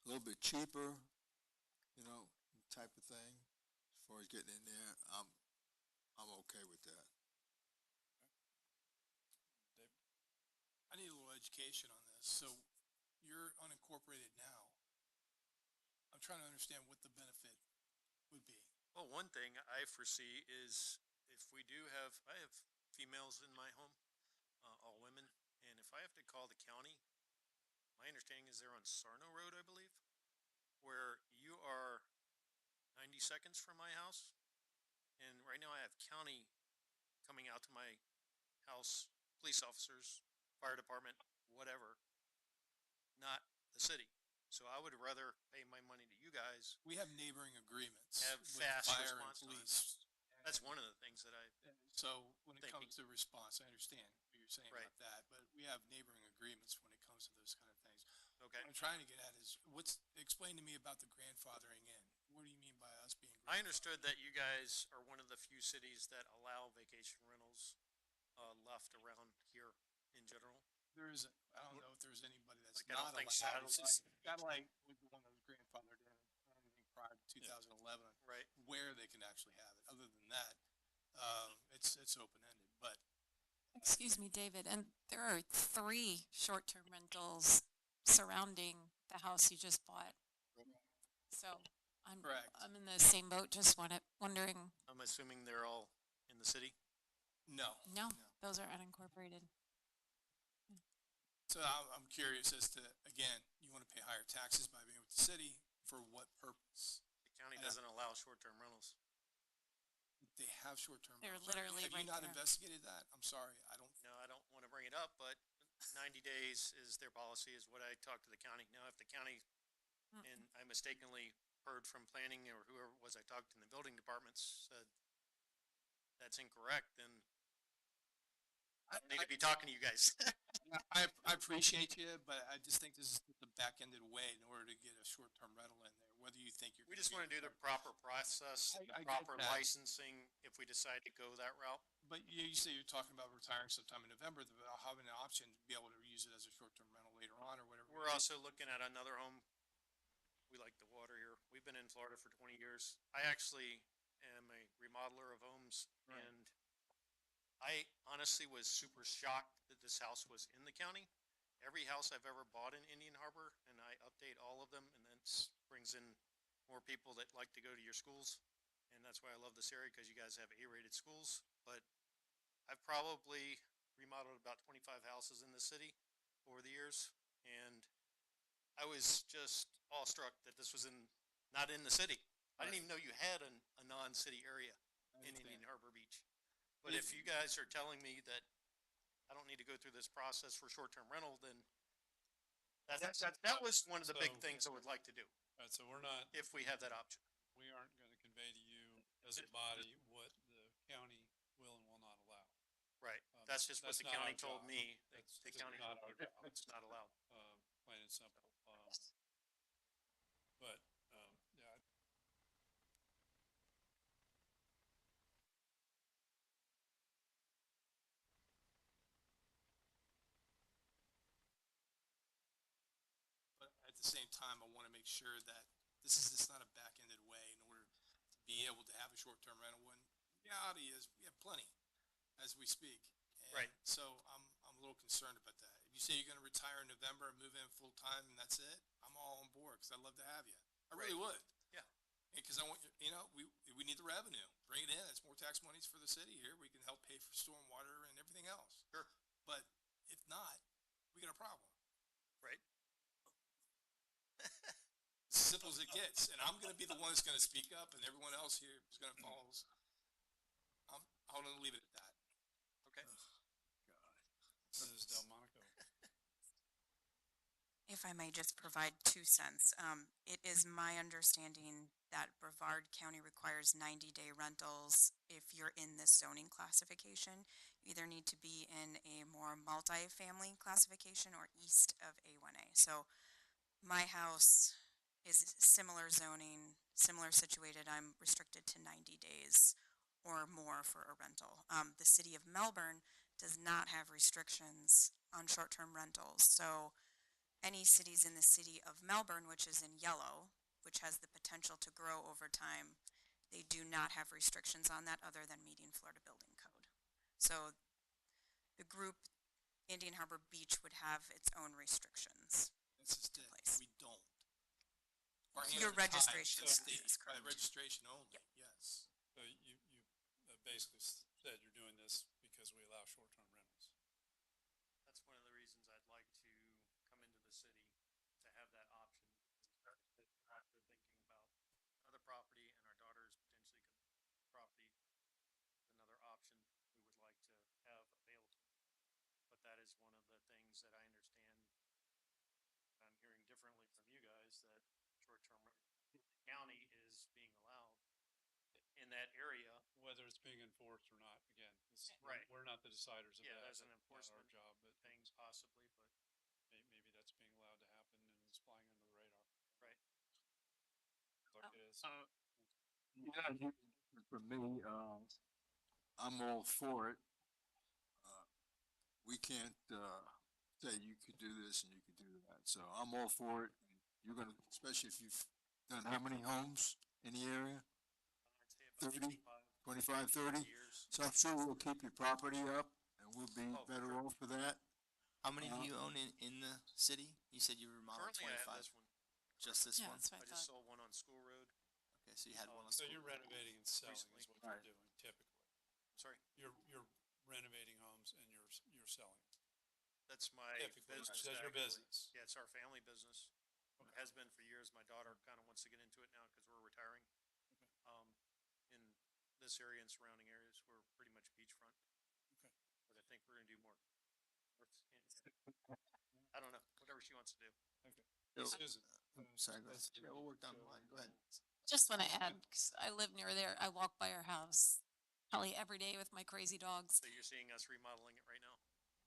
little bit cheaper, you know, type of thing, as far as getting in there, I'm okay with that. David? I need a little education on this. So you're unincorporated now. I'm trying to understand what the benefit would be. Well, one thing I foresee is if we do have, I have females in my home, all women, and if I have to call the county, my understanding is they're on Sarno Road, I believe, where you are 90 seconds from my house. And right now I have county coming out to my house, police officers, fire department, whatever, not the city. So I would rather pay my money to you guys. We have neighboring agreements Have with fast fire and response police. That's one of the things that So when it thinking. comes to response, I understand what you're saying Right. about that, but we have neighboring agreements when it comes to those kind of things. Okay. What I'm trying to get at is explain to me about the grandfathering in. What do you mean by us being grandfathered? I understood that you guys are one of the few cities that allow vacation rentals left around here in general. There is, I don't know if there's anybody that's Like, I don't not think allowed. Satellite- Satellite would be one of those grandfathered in anything prior to 2011. Right. Where they can actually have it. Other than that, it's open-ended, but Excuse me, David, and there are 3 short-term rentals surrounding the house you just bought. So Correct. I'm in the same boat, just wondering, I'm assuming they're all in the city. no. no, those are unincorporated. So I'm curious as to, again, you want to pay higher taxes by being with the city, for what purpose? The county Yeah. doesn't allow short-term rentals. They have short-term They're rentals. literally Have you right not there. investigated that? I'm sorry, I don't. No, I don't want to bring it up, but 90 days is their policy, is what I talked to the county. Now, if the county, and I mistakenly heard from planning or whoever it was I talked to in the building departments, said that's incorrect, then I need to be talking to you guys. I appreciate you, but I just think this is the back-ended way in order to get a short-term rental in there, whether you think you're. We just want to do the proper process, I get proper that. licensing, if we decide to go that route. But you say you're talking about retiring sometime in November, about having an option to be able to use it as a short-term rental later on or whatever. We're also looking at another home. We like the water here. We've been in Florida for 20 years. I actually am a remodeler of homes, Right. and I honestly was super shocked that this house was in the county. Every house I've ever bought in Indian Harbor, and I update all of them, and that brings in more people that like to go to your schools. And that's why I love this area, because you guys have A-rated schools. But I've probably remodeled about 25 houses in the city over the years, and I was just awestruck that this was not in the city. I didn't even know you had a non-city area in Indian Harbor Beach. But if you guys are telling me that I don't need to go through this process for short-term rental, then that was one of the big So- things I would like to do, All right, so we're not, if we have that option. we aren't going to convey to you as a body what the county will and will not allow. Right. That's just what that's the not county our told job. me. That's The just county not told our me job. it's not allowed. Plain and simple. But, yeah, But at the same time, I want to make sure that this is just not a back-ended way in order to be able to have a short-term rental when reality is we have plenty as we speak. Right. And so I'm a little concerned about that. If you say you're going to retire in November and move in full-time and that's it, I'm all on board because I'd love to have you. I really would. Yeah. Because I want you know, we need the revenue. Bring it in. It's more tax monies for the city here. We can help pay for stormwater and everything else. Sure. But if not, we got a problem. Right. As simple as it gets. And I'm going to be the one that's going to speak up, and everyone else here is going to follow. I'm going to leave it at that. Okay. Mrs. Delmonico. If I may just provide 2 cents, it is my understanding that Brevard County requires 90-day rentals. If you're in this zoning classification, you either need to be in a more multi-family classification or east of A1A. So my house is similar zoning, similar situated. I'm restricted to 90 days or more for a rental. The city of Melbourne does not have restrictions on short-term rentals. So any cities in the city of Melbourne, which is in yellow, which has the potential to grow over time, they do not have restrictions on that other than meeting Florida Building Code. So the group Indian Harbor Beach would have its own restrictions. This is it. Place. We don't. Our hands Your are tied registration to the status, state. By correct. registration only, Yep. yes. So you basically said you're doing this because we allow short-term rentals. That's one of the reasons I'd like to come into the city to have that option. After thinking about another property and our daughter's potentially property, another option we would like to have available. But that is one of the things that I understand. I'm hearing differently from you guys that short-term county is being allowed in that area. Whether it's being enforced or not, again, Right. we're not the deciders of Yeah, that. there's an That's not enforcement our job, but things possibly, but maybe that's being allowed to happen and it's flying under the radar. right. Like it is. Yeah, for me, I'm all for it. We can't, say you could do this and you could do that, so I'm all for it. You're gonna, especially if you've done how many homes in the area? I'd say about 30, 25 25, 30? years. So I'm sure we'll keep your property up and we'll be Oh, better sure. off for that. How many do you own in the city? You said you remodeled Currently, I have 25. this one. Just this Yeah, one? that's what I I just thought. sold one on School Road. Okay, so you had one on So school. you're renovating and selling is Recently. what Right. you're doing typically. Sorry, You're renovating homes and you're selling. that's my Typically, business. that's your actually. business. Yeah, it's our family business. It has been for years. My daughter kind of wants to get into it now because we're retiring. In this area and surrounding areas, we're pretty much beachfront. Okay. But I think we're gonna do more. I don't know, whatever she wants to do. Okay. So- Susan. Sorry, go ahead. Yeah, we'll work down the line. Go ahead. Just want to add, 'cause I live near there. I walk by our house probably every day with my crazy dogs. So you're seeing us remodeling it right now?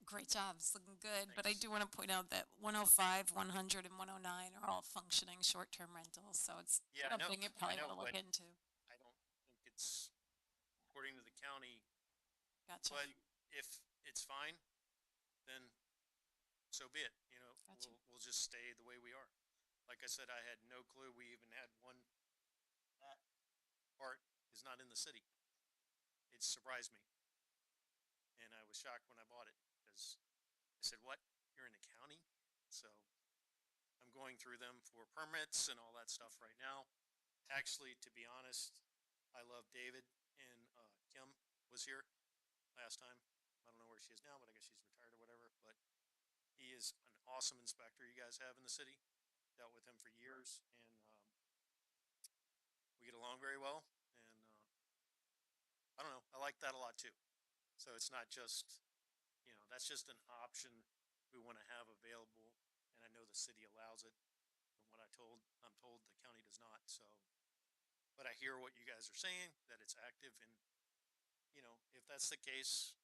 Great job. It's looking good. But I Thanks. do want to point out that 105, 100, and 109 are all functioning short-term rentals. So it's Yeah, I know. something you probably I know, want to look but into. I don't think it's according to the county, Gotcha. but if it's fine, then so be it. You know, Gotcha. we'll just stay the way we are. Like I said, I had no clue we even had one. That part is not in the city. It surprised me. And I was shocked when I bought it because I said, what? You're in the county? So I'm going through them for permits and all that stuff right now. Actually, to be honest, I love David and Kim was here last time. I don't know where she is now, but I guess she's retired or whatever, but he is an awesome inspector you guys have in the city. Dealt with him for years and we get along very well and I don't know, I like that a lot too. So it's not just, you know, that's just an option we want to have available and I know the city allows it. From what I'm told the county does not, so but I hear what you guys are saying, that it's active and, you know, if that's the case,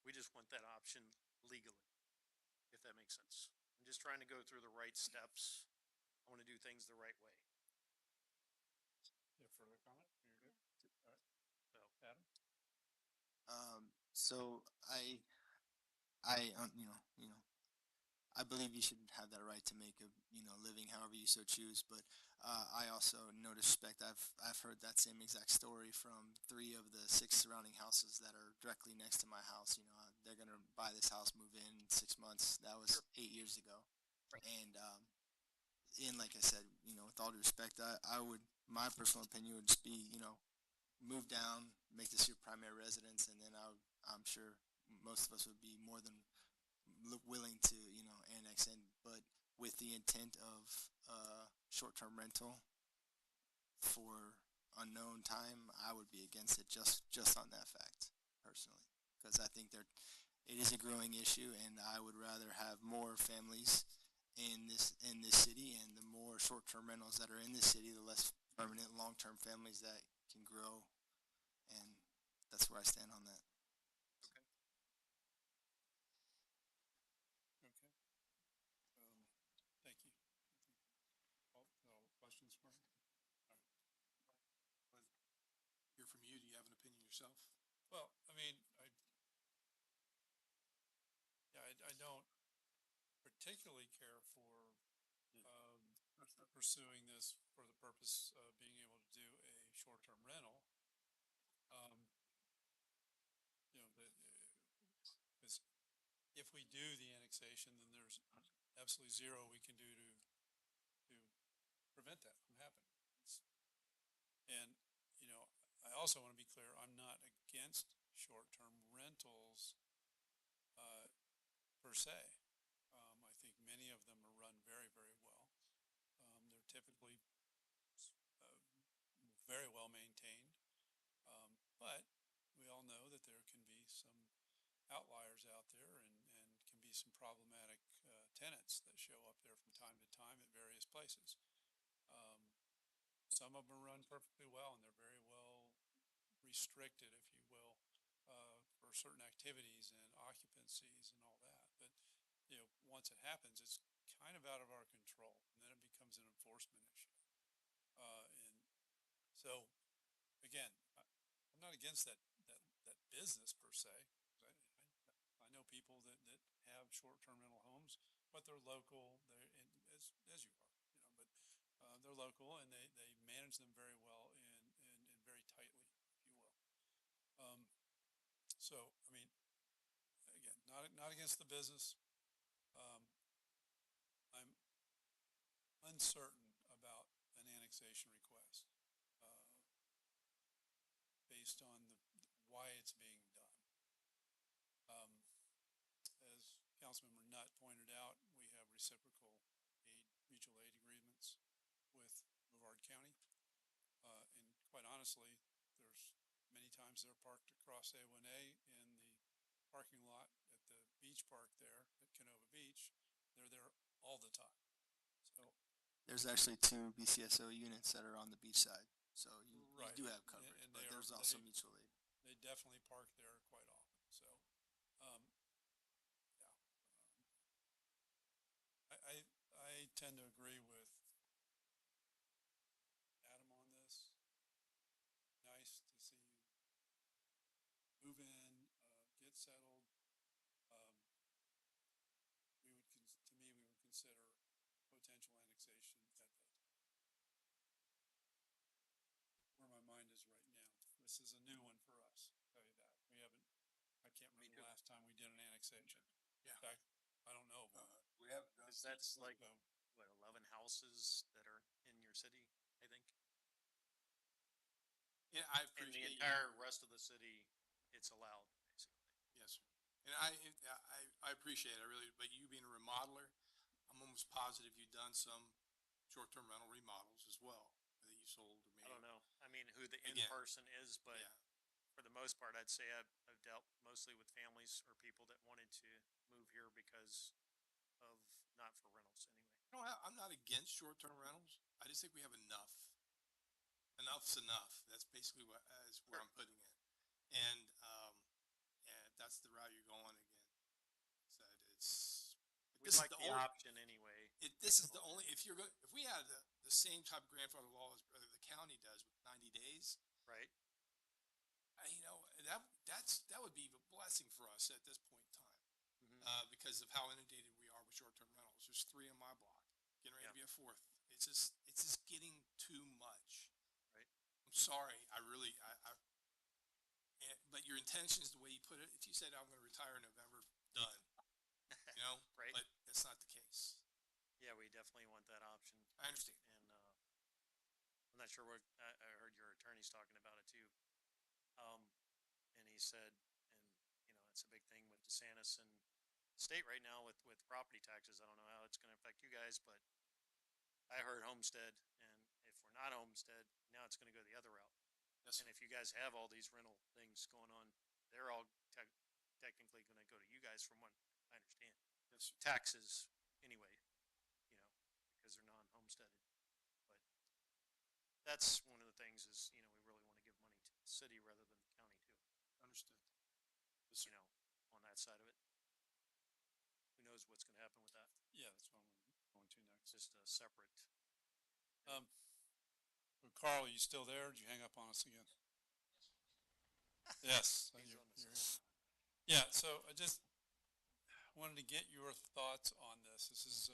we just want that option legally, if that makes sense. I'm just trying to go through the right steps. I want to do things the right way. You have further comment? You're good? All right. So, Adam? So I believe you should have that right to make a, living however you so choose, but, I also no disrespect, I've heard that same exact story from 3 of the 6 surrounding houses that are directly next to my house, they're gonna buy this house, move in 6 months, that was 8 years ago. And like I said, with all due respect, my personal opinion would just be, move down, make this your primary residence, and then I'm sure most of us would be more than willing to, annex in, but with the intent of short-term rental for unknown time, I would be against it just on that fact, personally, because I think it is a growing issue, and I would rather have more families in this city, and the more short-term rentals that are in this city, the less permanent long-term families that can grow, and that's where I stand on that. Okay. Thank you. All questions for me? Hear from you. Do you have an opinion yourself? Well, I mean, I don't particularly care for, pursuing this for the purpose of being able to do a short-term rental. Because if we do the annexation, then there's absolutely zero we can do to prevent that from happening. And, I also want to be clear, I'm not against short-term rentals, per se. I think many of them are run very, very well. They're typically very well maintained. But we all know that there can be some outliers out there and can be some problematic tenants that show up there from time to time at various places. Some of them are run perfectly well, and they're very well restricted, if you will, for certain activities and occupancies and all that. But, once it happens, it's kind of out of our control, and then it becomes an enforcement issue. And so, again, I'm not against that business per se. I know people that have short-term rental homes, but they're local, as you are, but they're local, and they manage them very well and very tightly, if you will. So, I mean, again, not against the business. I'm uncertain about an annexation request, based on why it's being done. As Councilmember Nutt pointed out, we have reciprocal mutual aid agreements with Brevard County. And quite honestly, there's many times they're parked across A1A in the parking lot at the beach park there at Canova Beach. They're there all the time. So There's actually 2 BCSO units that are on the beach side, so you right. do have coverage, And but there's also mutual aid. They definitely park there quite often. So, yeah. I tend to agree with Adam on this. Nice to see you move in, get settled. We would consider potential annexation at that time. Where my mind is right now. This is a new one for us, I'll tell you that. I can't remember the last time we did an annexation. Yeah. In fact, I don't know. We haven't done. because that's like, what, 11 houses that are in your city, I think? Yeah, I In the appreciate entire rest of the city, it's allowed, basically. Yes, sir. And I appreciate it, I really, but you being a remodeler, I'm almost positive you've done some short-term rental remodels as well that you sold or maybe. I don't know. I mean, who the Again, in-person is, but Yeah, for the most part, I'd say I've dealt mostly with families or people that wanted to move here because of, not for rentals anyway. I'm not against short-term rentals. I just think we have enough enough's enough. That's basically what, is where I'm putting it. And if that's the route you're going again, said it's, We this is like the the only, option anyway. this is the only, if you're going, if we had the same type of grandfather law as the county does with 90 days, Right. you know, that would be a blessing for us at this point in time. Mhm. Because of how inundated we are with short-term rentals. There's 3 on my block, getting ready to be a 4th. It's just getting too much. Right. I'm sorry, but your intentions, the way you put it, if you said I'm gonna retire in November, done. You know? Right. But that's not the case. Yeah, we definitely want that option. I understand. And, I'm not sure what, I heard your attorneys talking about it too. And he said, and, you know, it's a big thing with DeSantis and state right now with property taxes. I don't know how it's gonna affect you guys, but I heard homestead, and if we're not homestead, now it's gonna go the other route. Yes, And if you guys have all these rental things going on, they're all technically gonna go to you guys from what I understand. yes, sir. Taxes, anyway, you know, because they're non-homesteaded. But that's one of the things is, you know, we really wanna give money to the city rather than the county too, Understood. Yes, you sir. know, on that side of it. Who knows what's gonna happen with that? Yeah, that's what I'm going to It's next. just a separate, Well, Carl, are you still there? Did you hang up on us again? Yes. He's on the Yeah, so I just wanted to get your thoughts on this. This is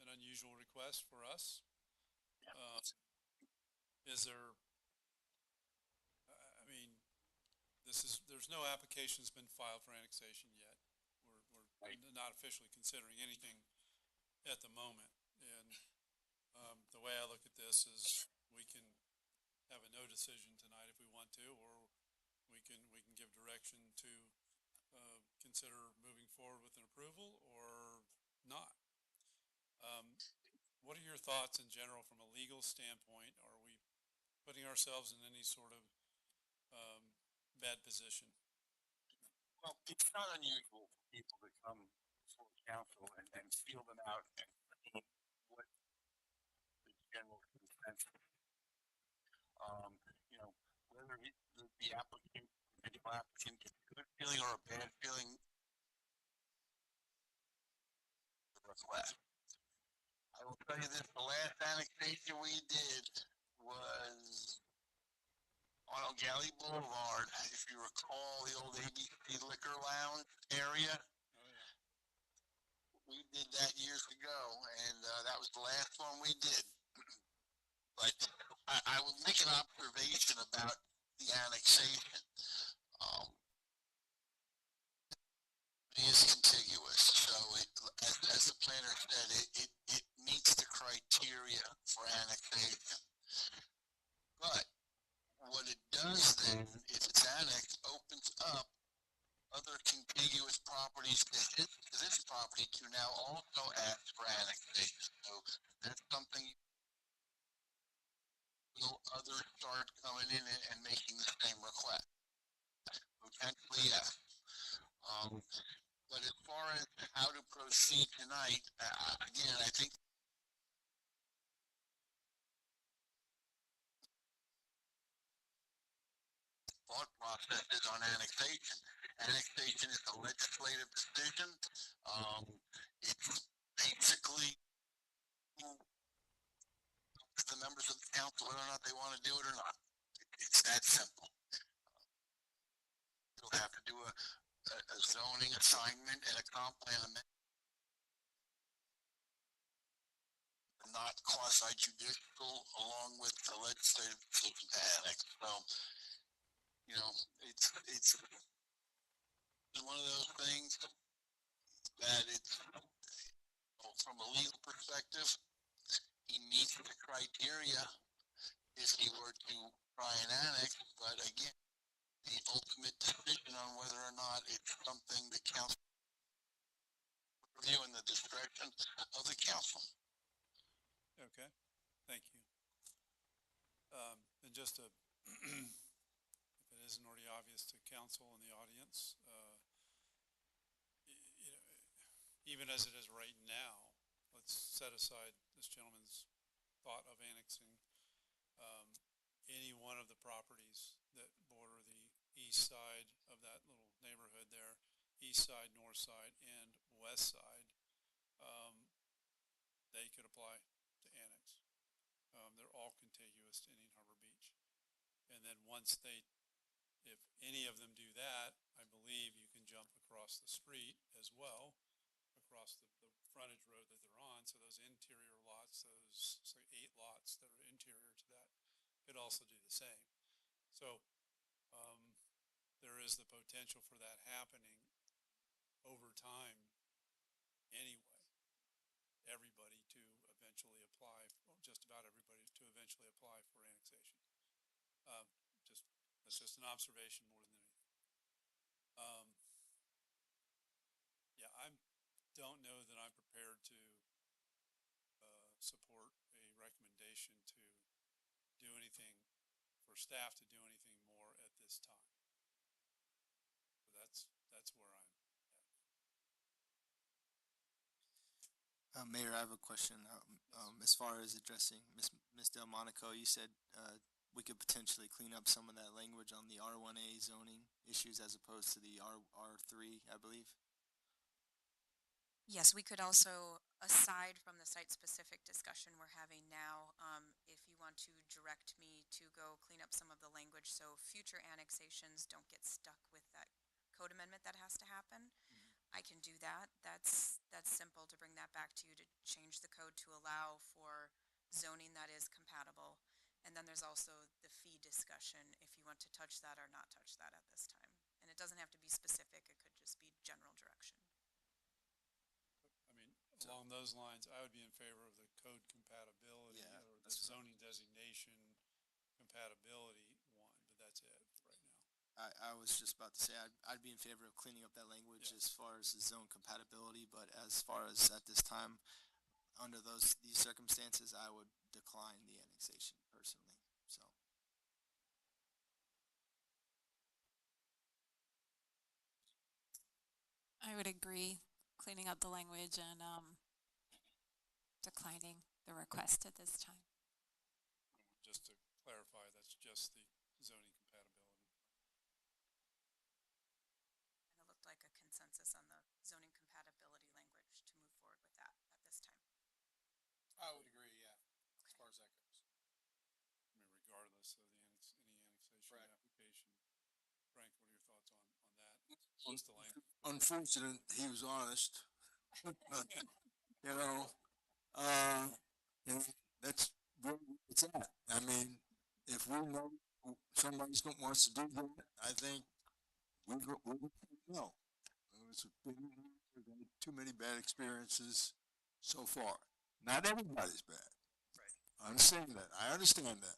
an unusual request for us. Is there, I mean, there's no application's been filed for annexation yet. We're not officially considering anything at the moment. And the way I look at this is we can have a no decision tonight if we want to, or we can give direction to consider moving forward with an approval or not. What are your thoughts in general from a legal standpoint? Are we putting ourselves in any sort of bad position? Well, it's not unusual for people to come before council and feel them out and see what the general consensus. You know, whether the applicant, individual applicant gets a good feeling or a bad feeling, the request. I will tell you this, the last annexation we did was on O'Galley Boulevard. If you recall the old ABC Liquor Lounge area, we did that years ago, and that was the last one we did. But I will make an observation about the annexation. It is contiguous, so as the planner said, it meets the criteria for annexation. But what it does then, if it's annexed, opens up other contiguous properties to this property to now also ask for annexation. So that's something others start coming in and making the same request. Potentially, yes. But as far as how to proceed tonight, again, I think thought processes on annexation. Annexation is a legislative decision. It's basically the members of the council whether or not they want to do it or not. It's that simple. You'll have to do a zoning assignment and a comp plan amendment. Not quasi judicial along with the legislative decision to annex. So, you know, it's one of those things that it's, from a legal perspective, he meets the criteria if he were to try and annex, but again, the ultimate decision on whether or not it's something the council review in the discretion of the council. Okay, thank you. And just to, if it isn't already obvious to council and the audience, you know, even as it is right now, let's set aside this gentleman's thought of annexing. any one of the properties that border the east side of that little neighborhood there, east side, north side, and west side, they could apply to annex. They're all contiguous to Indian Harbor Beach. And then once they, if any of them do that, I believe you can jump across the street as well, across the frontage road that they're on. So those interior lots, those 8 lots that are interior to that, could also do the same. So there is the potential for that happening over time anyway. Everybody to eventually apply, just about everybody to eventually apply for annexation. That's just an observation more than anything. Yeah, I don't know that I'm prepared to support a recommendation to do anything, for staff to do anything more at this time. So that's where I'm at. Mayor, I have a question. As far as addressing Ms. Delmonico, you said we could potentially clean up some of that language on the R1A zoning issues as opposed to the R3, I believe. Yes, we could also, aside from the site-specific discussion we're having now, if you want to direct me to go clean up some of the language so future annexations don't get stuck with that code amendment that has to happen, I can do that. That's simple to bring that back to you, to change the code to allow for zoning that is compatible. And then there's also the fee discussion, if you want to touch that or not touch that at this time. And it doesn't have to be specific, it could just be general direction. I mean, along those lines, I would be in favor of the code compatibility, Yeah, or the that's right. zoning designation compatibility one, but that's it right now. I was just about to say I'd be in favor of cleaning up that language as far as the zone compatibility, but as far as at this time, under these circumstances, I would decline the annexation personally. So. I would agree, cleaning up the language and declining the request at this time. Just to clarify, that's just the zoning compatibility. And it looked like a consensus on the zoning compatibility language to move forward with that at this time. I would agree, yeah, as far as that goes. I mean, regardless of any annexation Correct. application. Frank, what are your thoughts on that? Just the language. Unfortunate, he was honest. You know, and that's where it's at. I mean, if we know somebody's going wants to do that, I think we're going to say no. We've had too many bad experiences so far. Not everybody's bad. Right. I understand that. I understand that.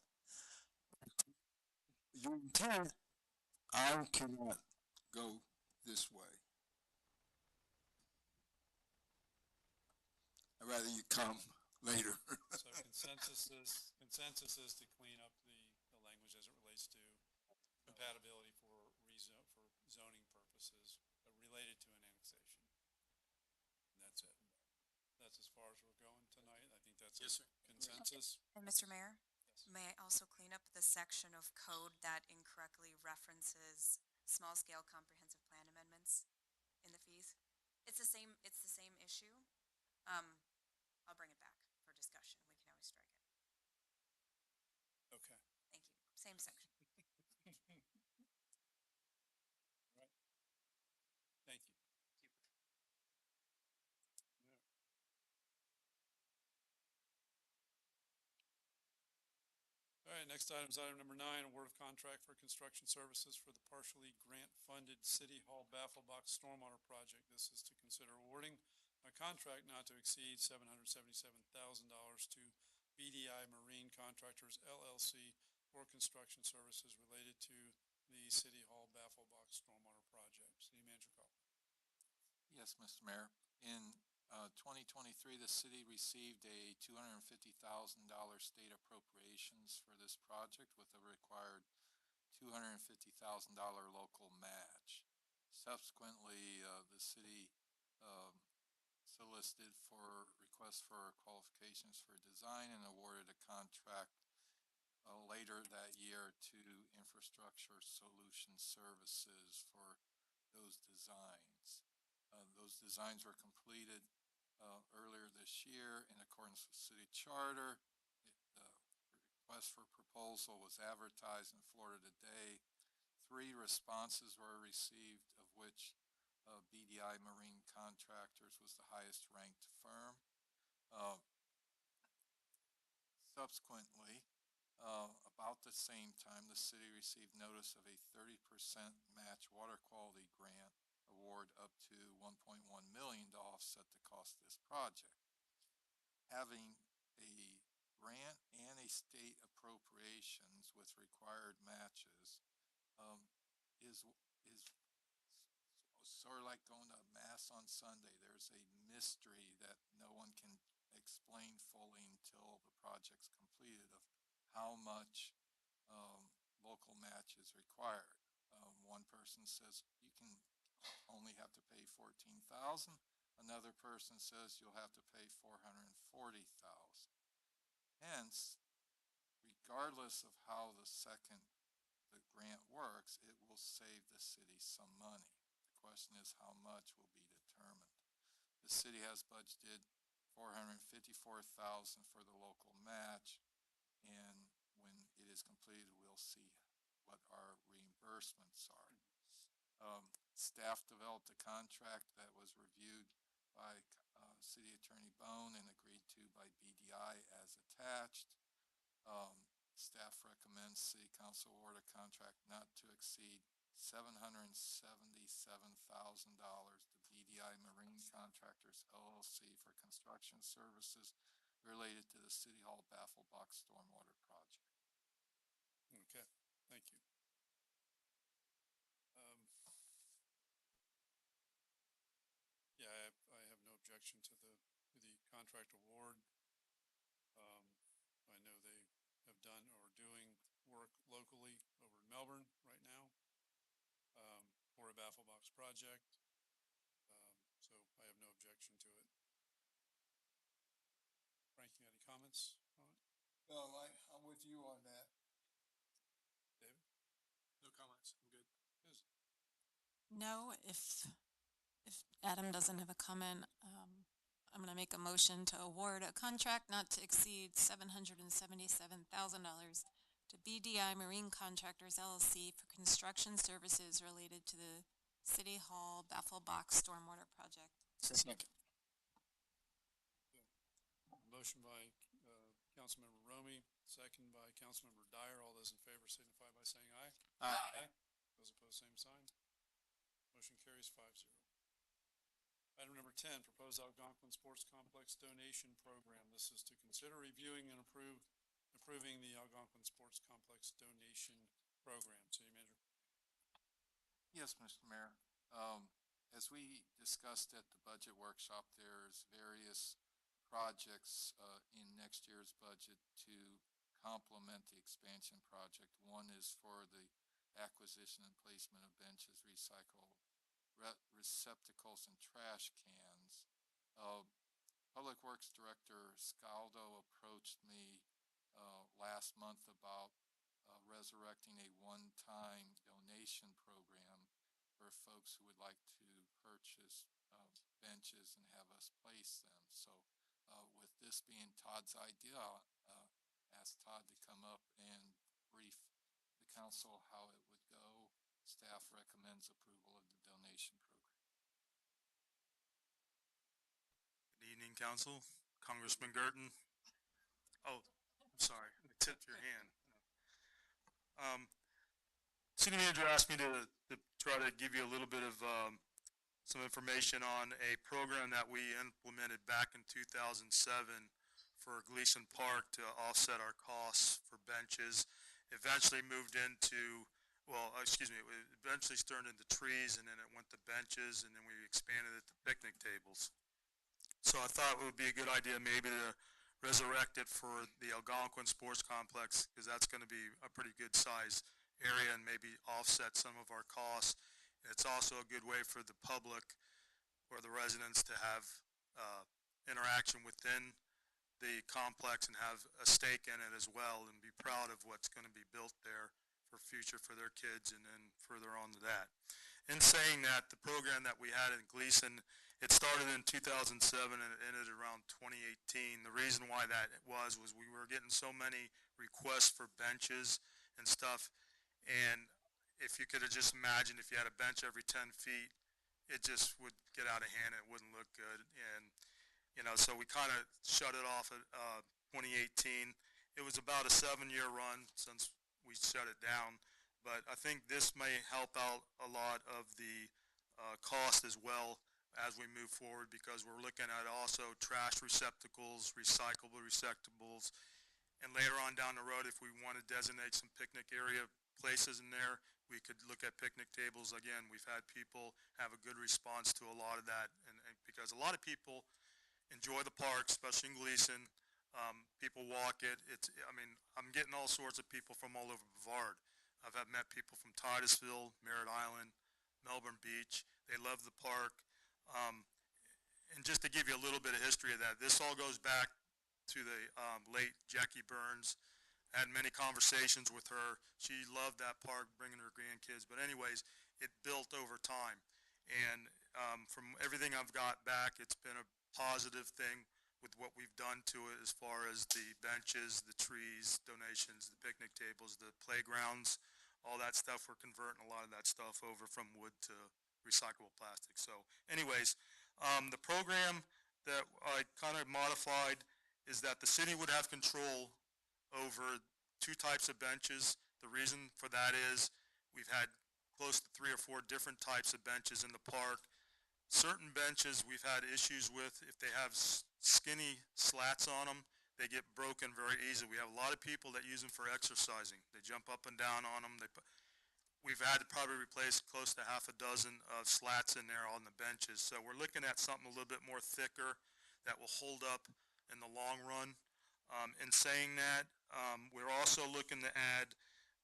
Your intent, I cannot go this way. I'd rather you come later. So consensus is to clean up the language as it relates to compatibility for zoning purposes related to an annexation. And that's it. That's as far as we're going tonight. I think that's Yes, sir. Consensus. And Mr. Mayor, Yes. may I also clean up the section of code that incorrectly references small-scale comprehensive plan amendments in the fees? It's the same issue. I'll bring it back for discussion. We can always strike it. Okay. Thank you. Same section. Right. Thank you. All right, next item is item number 9, award of contract for construction services for the partially grant-funded City Hall Baffle Box Stormwater Project. This is to consider awarding a contract not to exceed $777,000 to BDI Marine Contractors LLC for construction services related to the City Hall Baffle Box Stormwater Project. City Manager Coffman. Yes, Mr. Mayor. In 2023, the city received a $250,000 state appropriations for this project with a required $250,000 local match. Subsequently, the city solicited for requests for qualifications for design and awarded a contract later that year to Infrastructure Solution Services for those designs. Those designs were completed earlier this year in accordance with city charter. The request for proposal was advertised in Florida Today. 3 responses were received, of which BDI Marine Contractors was the highest ranked firm. Subsequently, about the same time, the city received notice of a 30% match water quality grant award up to $1.1 million to offset the cost of this project. Having a grant and a state appropriations with required matches is sort of like going to mass on Sunday. There's a mystery that no one can explain fully until the project's completed of how much local match is required. One person says you can only have to pay $14,000. Another person says you'll have to pay $440,000. Hence, regardless of how the grant works, it will save the city some money. The question is how much will be determined. The city has budgeted $454,000 for the local match, and when it is completed, we'll see what our reimbursements are. Staff developed a contract that was reviewed by City Attorney Bone and agreed to by BDI as attached. Staff recommends City Council award a contract not to exceed $777,000 to BDI Marine Contractors LLC for construction services related to the City Hall Baffle Box Stormwater project. Okay, thank you. Yeah, I have no objection to the contract award. I know they have done or are doing work locally over in Melbourne right now for a Baffle Box project. So I have no objection to it. Frank, you got any comments on it? No, I'm with you on that. David? No comments. I'm good. No, if Adam doesn't have a comment, I'm gonna make a motion to award a contract not to exceed $777,000 to BDI Marine Contractors LLC for construction services related to the City Hall Baffle Box Stormwater project. Second. Motion by Councilmember Romy, second by Councilmember Dyer. All those in favor signify by saying aye. Aye. Those opposed, same sign. Motion carries 5-0. Item number 10, proposed Algonquin Sports Complex donation program. This is to consider reviewing and approving the Algonquin Sports Complex donation program. City Manager. Yes, Mr. Mayor. As we discussed at the budget workshop, there's various projects in next year's budget to complement the expansion project. One is for the acquisition and placement of benches, receptacles, and trash cans. Public Works Director Scaldo approached me last month about resurrecting a one-time donation program for folks who would like to purchase benches and have us place them. So with this being Todd's idea, I'll ask Todd to come up and brief the council how it would go. Staff recommends approval of the donation program. Good evening, Council. Congressman Gerton. Oh, I'm sorry. I tipped your hand. City Manager asked me to try to give you a little bit of some information on a program that we implemented back in 2007 for Gleason Park to offset our costs for benches. Eventually moved into, it eventually turned into trees, and then it went to benches, and then we expanded it to picnic tables. So I thought it would be a good idea maybe to resurrect it for the Algonquin Sports Complex, because that's going to be a pretty good size area and maybe offset some of our costs. It's also a good way for the public or the residents to have interaction within the complex and have a stake in it as well and be proud of what's going to be built there for future for their kids and then further on to that. In saying that, the program that we had in Gleason, it started in 2007 and it ended around 2018. The reason why that was we were getting so many requests for benches and stuff, and if you could have just imagined if you had a bench every 10 feet, it just would get out of hand and it wouldn't look good. And so we kind of shut it off at 2018. It was about a 7-year run since we shut it down, but I think this may help out a lot of the cost as well as we move forward, because we're looking at also trash receptacles, recyclable receptacles, and later on down the road, if we want to designate some picnic area places in there, we could look at picnic tables. Again, we've had people have a good response to a lot of that, and because a lot of people enjoy the park, especially in Gleason. People walk it. I'm getting all sorts of people from all over Brevard. I've met people from Titusville, Merritt Island, Melbourne Beach. They love the park. And just to give you a little bit of history of that, this all goes back to the late Jackie Burns. I had many conversations with her. She loved that park, bringing her grandkids. But anyways, it built over time. And from everything I've got back, it's been a positive thing with what we've done to it as far as the benches, the trees, donations, the picnic tables, the playgrounds, all that stuff. We're converting a lot of that stuff over from wood to recyclable plastic. So anyways, the program that I kind of modified is that the city would have control over 2 types of benches. The reason for that is we've had close to 3 or 4 different types of benches in the park. Certain benches we've had issues with. If they have skinny slats on them, they get broken very easily. We have a lot of people that use them for exercising. They jump up and down on them. We've had to probably replace close to half a dozen of slats in there on the benches. So we're looking at something a little bit more thicker that will hold up in the long run. In saying that, we're also looking to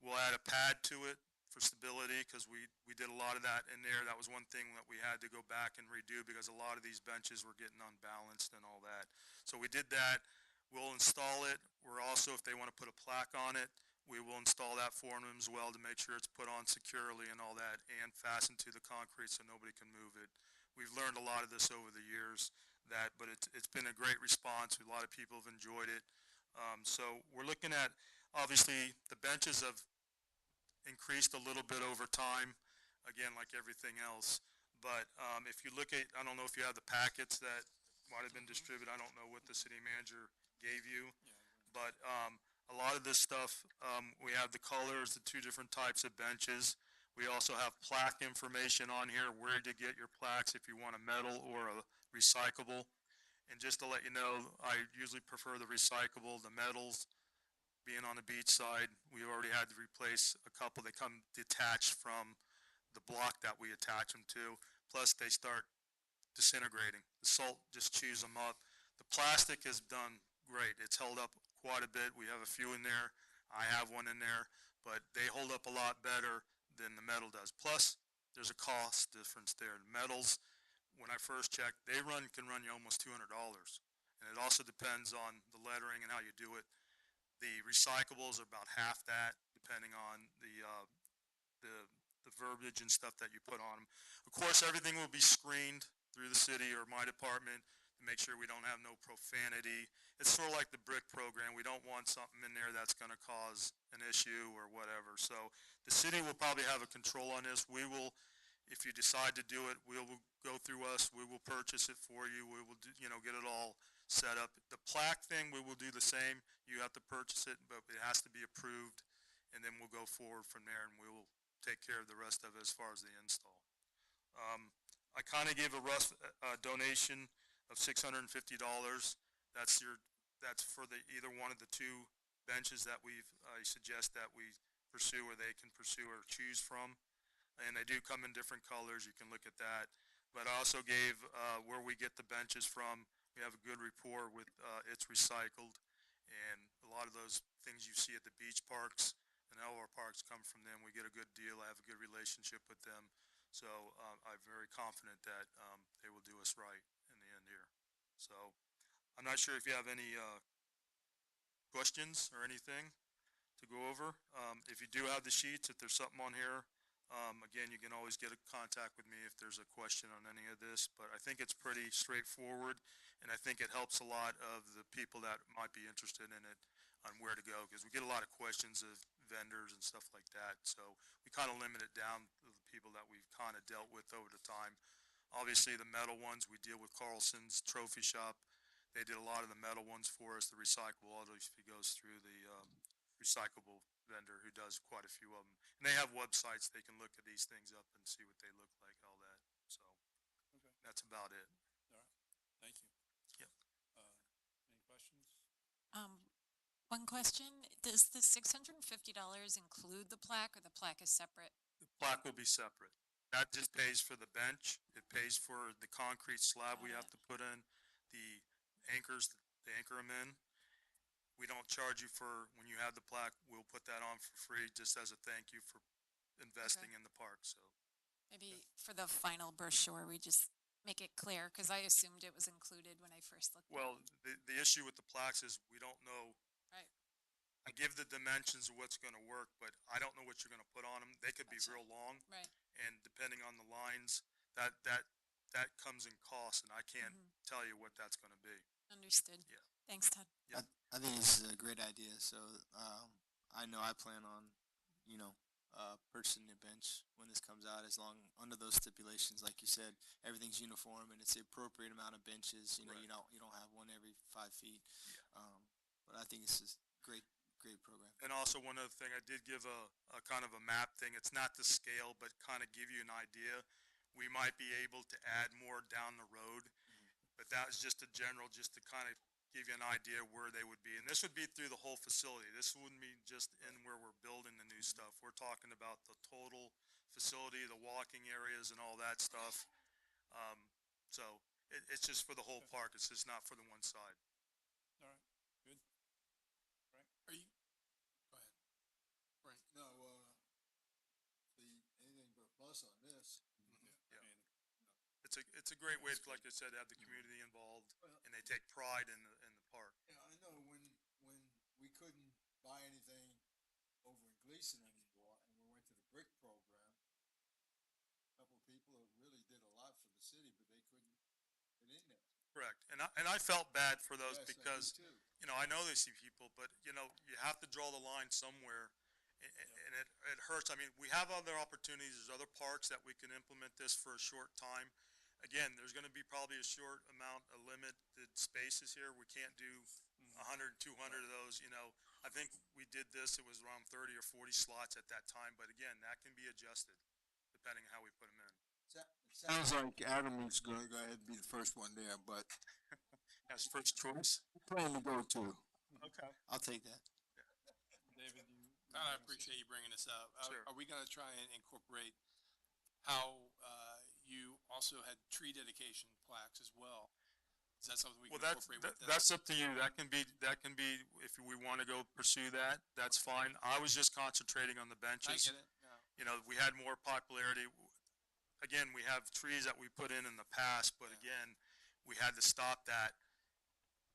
we'll add a pad to it for stability, because we did a lot of that in there. That was one thing that we had to go back and redo, because a lot of these benches were getting unbalanced and all that. So we did that. We'll install it. We're also, if they want to put a plaque on it, we will install that for them as well to make sure it's put on securely and all that, and fastened to the concrete so nobody can move it. We've learned a lot of this over the years, but it's been a great response. A lot of people have enjoyed it. So we're looking at, obviously, the benches have increased a little bit over time, again, like everything else. But if you look at, I don't know if you have the packets that might have been distributed. I don't know what the city manager gave you, but a lot of this stuff, we have the colors, the 2 different types of benches. We also have plaque information on here, where to get your plaques if you want a metal or a recyclable. And just to let you know, I usually prefer the recyclable. The metals, being on the beach side, we already had to replace a couple. They come detached from the block that we attach them to. Plus, they start disintegrating. The salt just chews them up. The plastic has done great. It's held up quite a bit. We have a few in there. I have one in there, but they hold up a lot better than the metal does. Plus, there's a cost difference there. The metals, when I first checked, they can run you almost $200. And it also depends on the lettering and how you do it. The recyclables are about half that, depending on the verbiage and stuff that you put on them. Of course, everything will be screened through the city or my department to make sure we don't have no profanity. It's sort of like the brick program. We don't want something in there that's going to cause an issue or whatever. So the city will probably have a control on this. We will, if you decide to do it, we will go through us. We will purchase it for you. We will do, get it all set up. The plaque thing, we will do the same. You have to purchase it, but it has to be approved, and then we'll go forward from there, and we will take care of the rest of it as far as the install. I kind of gave a rough donation of $650. That's for either one of the 2 benches that I suggest that we pursue, or they can pursue or choose from. And they do come in different colors. You can look at that. But I also gave where we get the benches from. We have a good rapport with It's Recycled, and a lot of those things you see at the beach parks and all of our parks come from them. We get a good deal. I have a good relationship with them. So I'm very confident that they will do us right in the end here. So I'm not sure if you have any, questions or anything to go over. If you do have the sheets, if there's something on here, again, you can always get a contact with me if there's a question on any of this, but I think it's pretty straightforward, and I think it helps a lot of the people that might be interested in it on where to go, because we get a lot of questions of vendors and stuff like that, so we kind of limit it down to the people that we've kind of dealt with over the time. Obviously, the metal ones, we deal with Carlson's Trophy Shop. They did a lot of the metal ones for us, the recyclable, obviously goes through the, recyclable vendor who does quite a few of them. And they have websites, they can look at these things up and see what they look like, all that, so. Okay. That's about it. All right, thank you. Yep. Any questions? One question, does the $650 include the plaque or the plaque is separate? The plaque will be separate. That just pays for the bench. It pays for the concrete slab we have to put in, the anchors, the anchor them in. We don't charge you for, when you have the plaque, we'll put that on for free, just as a thank you for investing in the park, so. Maybe for the final brochure, we just make it clear, because I assumed it was included when I first looked at it. Well, the issue with the plaques is we don't know. Right. I give the dimensions of what's gonna work, but I don't know what you're gonna put on them. They could be real long. Right. And depending on the lines, that comes in cost, and I can't tell you what that's gonna be. Understood. Yeah. Thanks, Todd. Yeah. I think this is a great idea, so, I know I plan on, purchasing a bench when this comes out, as long, under those stipulations, like you said, everything's uniform and it's the appropriate amount of benches, you Right. you don't have one every 5 feet. Yeah. But I think this is great program. And also one other thing, I did give a kind of a map thing. It's not to scale, but kind of give you an idea. We might be able to add more down the road, but that was just a general, just to kind of give you an idea where they would be. And this would be through the whole facility. This wouldn't be just in where we're building the new stuff. We're talking about the total facility, the walking areas and all that stuff. So it's just for the whole park. It's just not for the one side. All right, good. Frank? Are you, go ahead. Frank? No, anything but a plus on this. Yeah. It's a great way to, like I said, have the community involved, and they take pride in the park. Yeah, I know when we couldn't buy anything over in Gleason anymore, and we went to the brick program, a couple of people that really did a lot for the city, but they couldn't get in there. Correct. And I felt bad for those Yes, I did because, too. I know they see people, but, you have to draw the line somewhere, and it hurts. I mean, we have other opportunities, there's other parks that we can implement this for a short time. Again, there's gonna be probably a short amount of limited spaces here. We can't do 100, 200 of those, I think we did this, it was around 30 or 40 slots at that time, but again, that can be adjusted depending on how we put them in. It sounds like Adam is gonna go ahead and be the first one there, but As first choice? I plan to go too. Okay. I'll take that. David, Todd, I appreciate you bringing this up. Sure. Are we gonna try and incorporate how, you also had tree dedication plaques as well? Is that something we Well, can incorporate with this? that's up to you. That can be, if we want to go pursue that, that's fine. I was just concentrating on the I benches. get it, no. We had more popularity. Again, we have trees that we put in the past, but again, we had to stop that.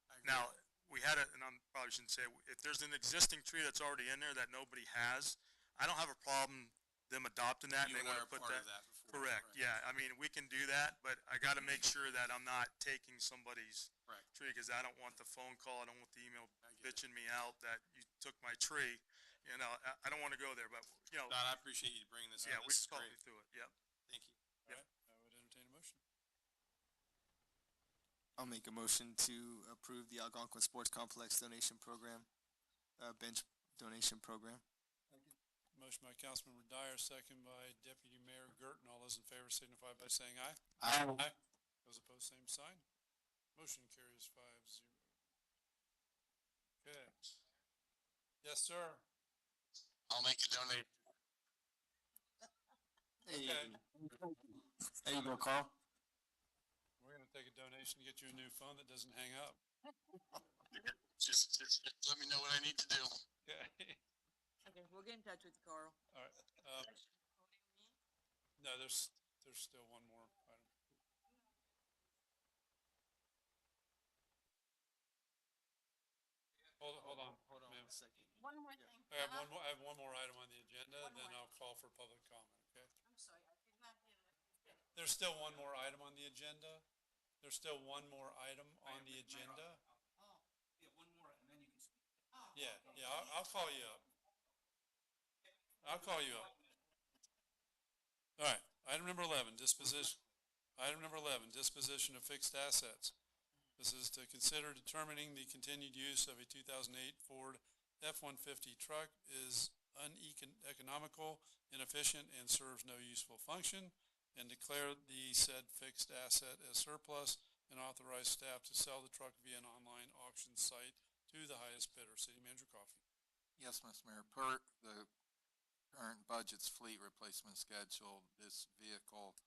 I agree. Now, we had and I probably shouldn't say, if there's an existing tree that's already in there that nobody has, I don't have a problem them adopting that, You and they and I want to are put part that. of that before. Correct, right? yeah, I mean, we can do that, but I gotta make sure that I'm not taking somebody's Right. tree, because I don't want the phone call, I don't want the email I get it. bitching me out that you took my tree. I don't wanna go there, but, Todd, I appreciate you bringing this yeah, up. we This is can talk great. you through it, yep. Thank you. all right, I would entertain a motion. I'll make a motion to approve the Algonquin Sports Complex donation program, bench donation program. Motion by Councilmember Dyer, second by Deputy Mayor Gerton. All those in favor signify by saying aye. Aye. Those opposed, same sign. Motion carries 5-0. Okay. Yes, sir. I'll make a donation. Hey, Okay. there you go, Carl. We're gonna take a donation to get you a new phone that doesn't hang up. Just let me know what I need to do. Okay. Okay, we'll get in touch with you, Carl. All right. No, there's still one more item. One more thing. I have one more item on the agenda, One then more. I'll call for public comment, okay? I'm sorry, I did not hear that. There's still one more item on the agenda. There's still one more item on the agenda. Oh. Yeah, one more, and then you can speak. Yeah, I'll call you up. I'll call you up. All right, item number 11, disposition. Item number 11, disposition of fixed assets. This is to consider determining the continued use of a 2008 Ford F-150 truck is uneconomical, inefficient, and serves no useful function, and declare the said fixed asset as surplus and authorize staff to sell the truck via an online auction site to the highest bidder. City Manager Coffey. Yes, Mr. Mayor, per the current budget's fleet replacement schedule, this vehicle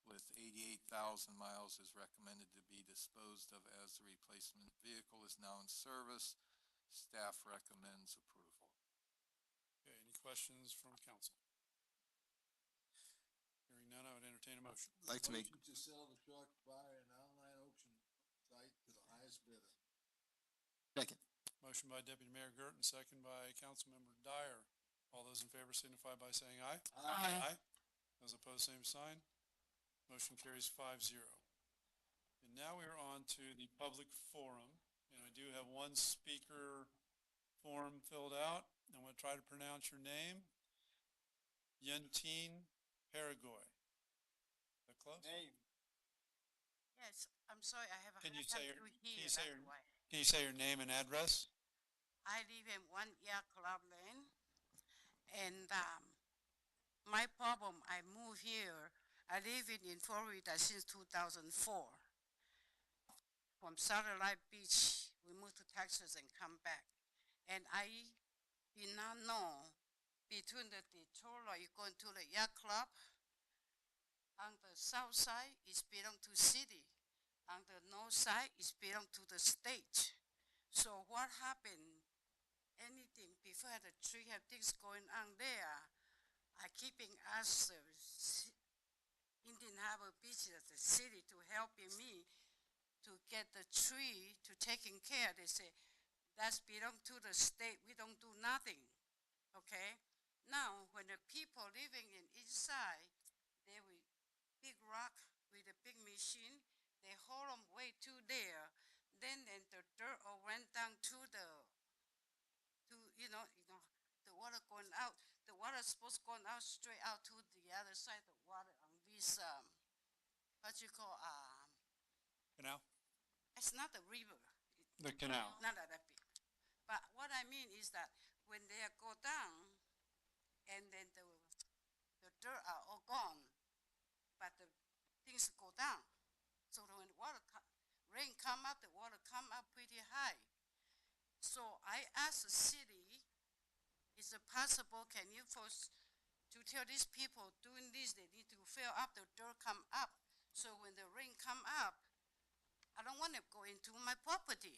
with 88,000 miles is recommended to be disposed of as the replacement vehicle is now in service. Staff recommends approval. Okay, any questions from council? Hearing none, I would entertain a motion. I'd like to make, Motion to sell the truck via an online auction site to the highest bidder. second. Motion by Deputy Mayor Gerton, second by Councilmember Dyer. All those in favor signify by saying aye. Aye. Those opposed, same sign. Motion carries 5-0. And now we are on to the public forum, and I do have one speaker form filled out. I'm going to try to pronounce your name. Yentine Paraguay. Is that close? Name. Yes, I'm sorry, I have a Can you hard say time your- to can hear, you say that's your- why. Can you say your name and address? I live in 1 Year Club Lane, and my problem, I moved here, I live in Florida since 2004. From Satellite Beach, we moved to Texas and come back. And I did not know between the Detroit, you going to the yacht club, on the south side, it belong to city. On the north side, it belong to the state. So what happened? Anything before the tree have things going on there, I keeping ask the Indian Harbor Beach as the city to helping me to get the tree to taking care. They say that's belong to the state. We don't do nothing. Okay. Now when the people living in each side, they will big rock with a big machine. They haul them way to there. Then the dirt all went down to the the water going out. The water is supposed to go out straight out to the other side. The water on this what you call Canal? it's not a river. The canal. Not that big. But what I mean is that when they go down, and then the dirt are all gone, but the things go down. So when the rain come up, the water come up pretty high. So I asked the city, is it possible, can you folks to tell these people doing this, they need to fill up, the dirt come up. So when the rain come up, I don't want to go into my property.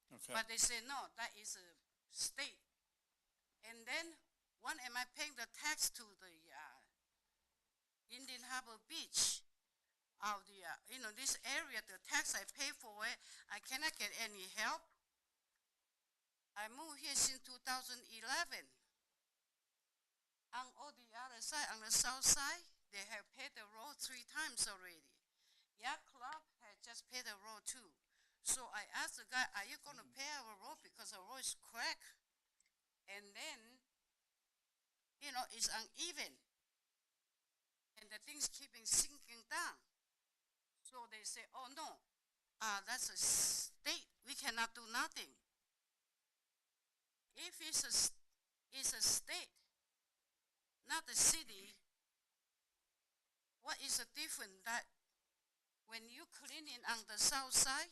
Okay. But they say, no, that is a state. And then, when am I paying the tax to the Indian Harbor Beach? Of the, this area, the tax I pay for it, I cannot get any help. I moved here since 2011. On all the other side, on the south side, they have paid the road 3 times already. Yacht Club had just paid the road too. So I asked the guy, are you going to pay our road because the road is cracked? And then, it's uneven. And the thing's keeping sinking down. So they say, oh no, that's a state. We cannot do nothing. If it's a state, not a city, what is the difference that when you cleaning on the south side,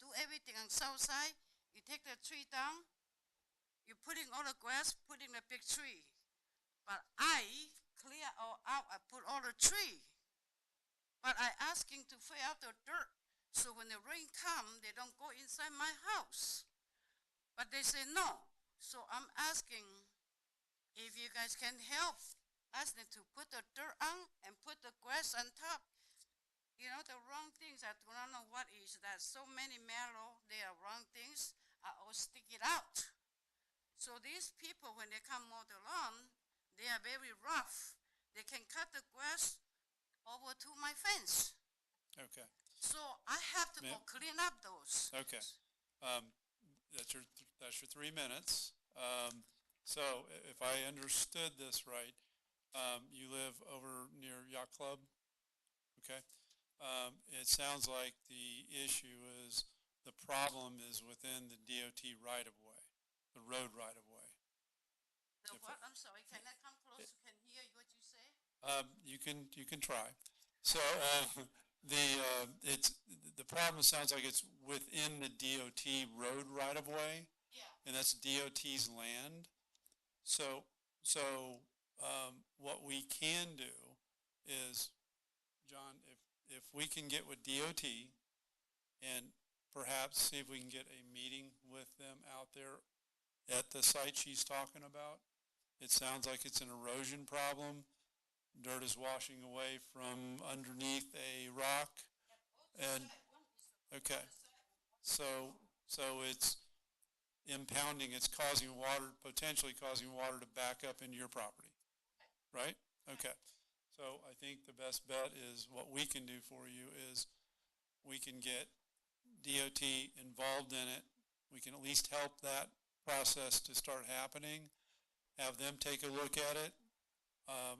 do everything on south side, you take the tree down, you're putting all the grass, putting the big tree. But I clear all out, I put all the tree. But I asking to fill out the dirt, so when the rain come, they don't go inside my house. But they say no. So I'm asking if you guys can help, ask them to put the dirt on and put the grass on top. The wrong things, I do not know what is that. So many mellow, they are wrong things, I all stick it out. So these people, when they come mow the lawn, they are very rough. They can cut the grass over to my fence. Okay, So I have to go Ma'am? clean up those. okay. That's your 3 minutes. So if I understood this right, you live over near Yacht Club? Okay. It sounds like the issue is, the problem is within the DOT right-of-way, the road right-of-way. The what? I'm sorry, can I come close? Can hear what you say? You can try. So, the problem sounds like it's within the DOT road right-of-way, Yeah. and that's DOT's land. So, what we can do is, John, if we can get with DOT and perhaps see if we can get a meeting with them out there at the site she's talking about. It sounds like it's an erosion problem. Dirt is washing away from underneath a rock. And, okay, so it's impounding, it's causing water, potentially causing water to back up into your property, right? Okay, so I think the best bet is, what we can do for you is, we can get DOT involved in it. We can at least help that process to start happening, have them take a look at it. And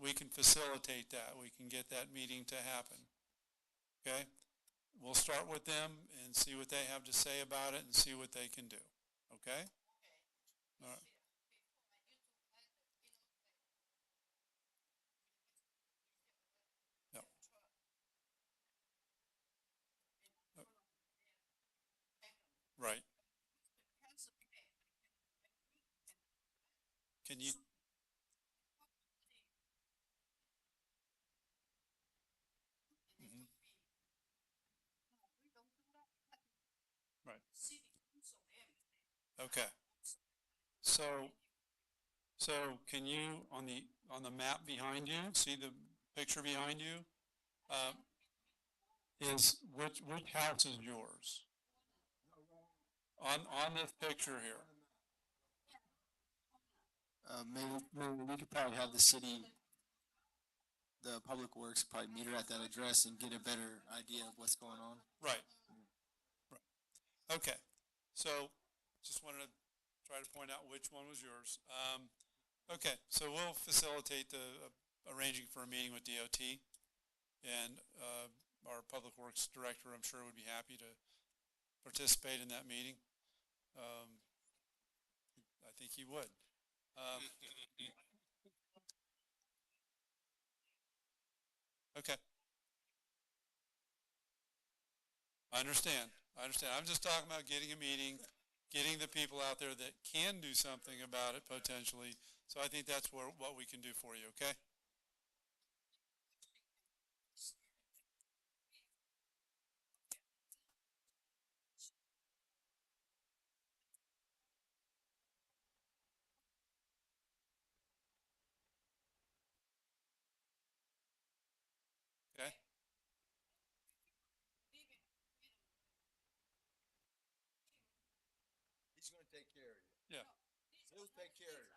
we can facilitate that. We can get that meeting to happen. Okay? We'll start with them and see what they have to say about it and see what they can do. Okay? All right. Yep. Yep. Right. Can you? Mhm. Right. Okay. So can you, on the map behind you, see the picture behind you? Is which house is yours? On this picture here. Maybe we could probably have the city, the public works probably meet her at that address and get a better idea of what's going on. Right. Right. Okay. So just wanted to try to point out which one was yours. Okay. So we'll facilitate the arranging for a meeting with DOT, and our public works director, I'm sure, would be happy to participate in that meeting. I think he would. Okay. I understand. I'm just talking about getting a meeting, getting the people out there that can do something about it potentially. So I think that's what we can do for you, okay? Okay? He's gonna take care of you. Yeah. He'll take care of you.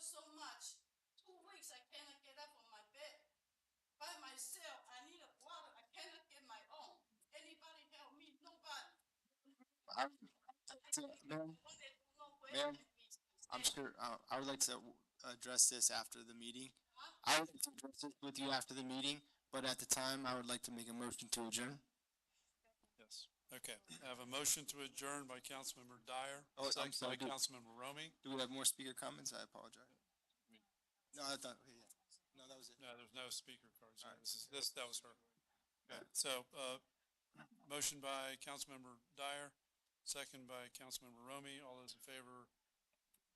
so much. 2 weeks I cannot get up from my bed. By myself, I need a water. I cannot get my own. Anybody help me? Nobody. Ma'am, ma'am, I'm sure, I would like to address this after the meeting. I would like to address this with you after the meeting, but at the time, I would like to make a motion to adjourn. Yes. Okay. I have a motion to adjourn by Councilmember Dyer, Oh, I'm second sorry. by Councilmember Romy. Do we have more speaker comments? I apologize. No, I thought, okay, yeah. No, that was it. No, there's no speaker cards. All right. That was her. Okay. All right. So, motion by Councilmember Dyer, second by Councilmember Romy. All those in favor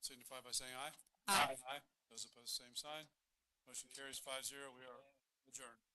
signify by saying aye. Aye. Aye. Those opposed, same sign. Motion carries 5-0. We are adjourned.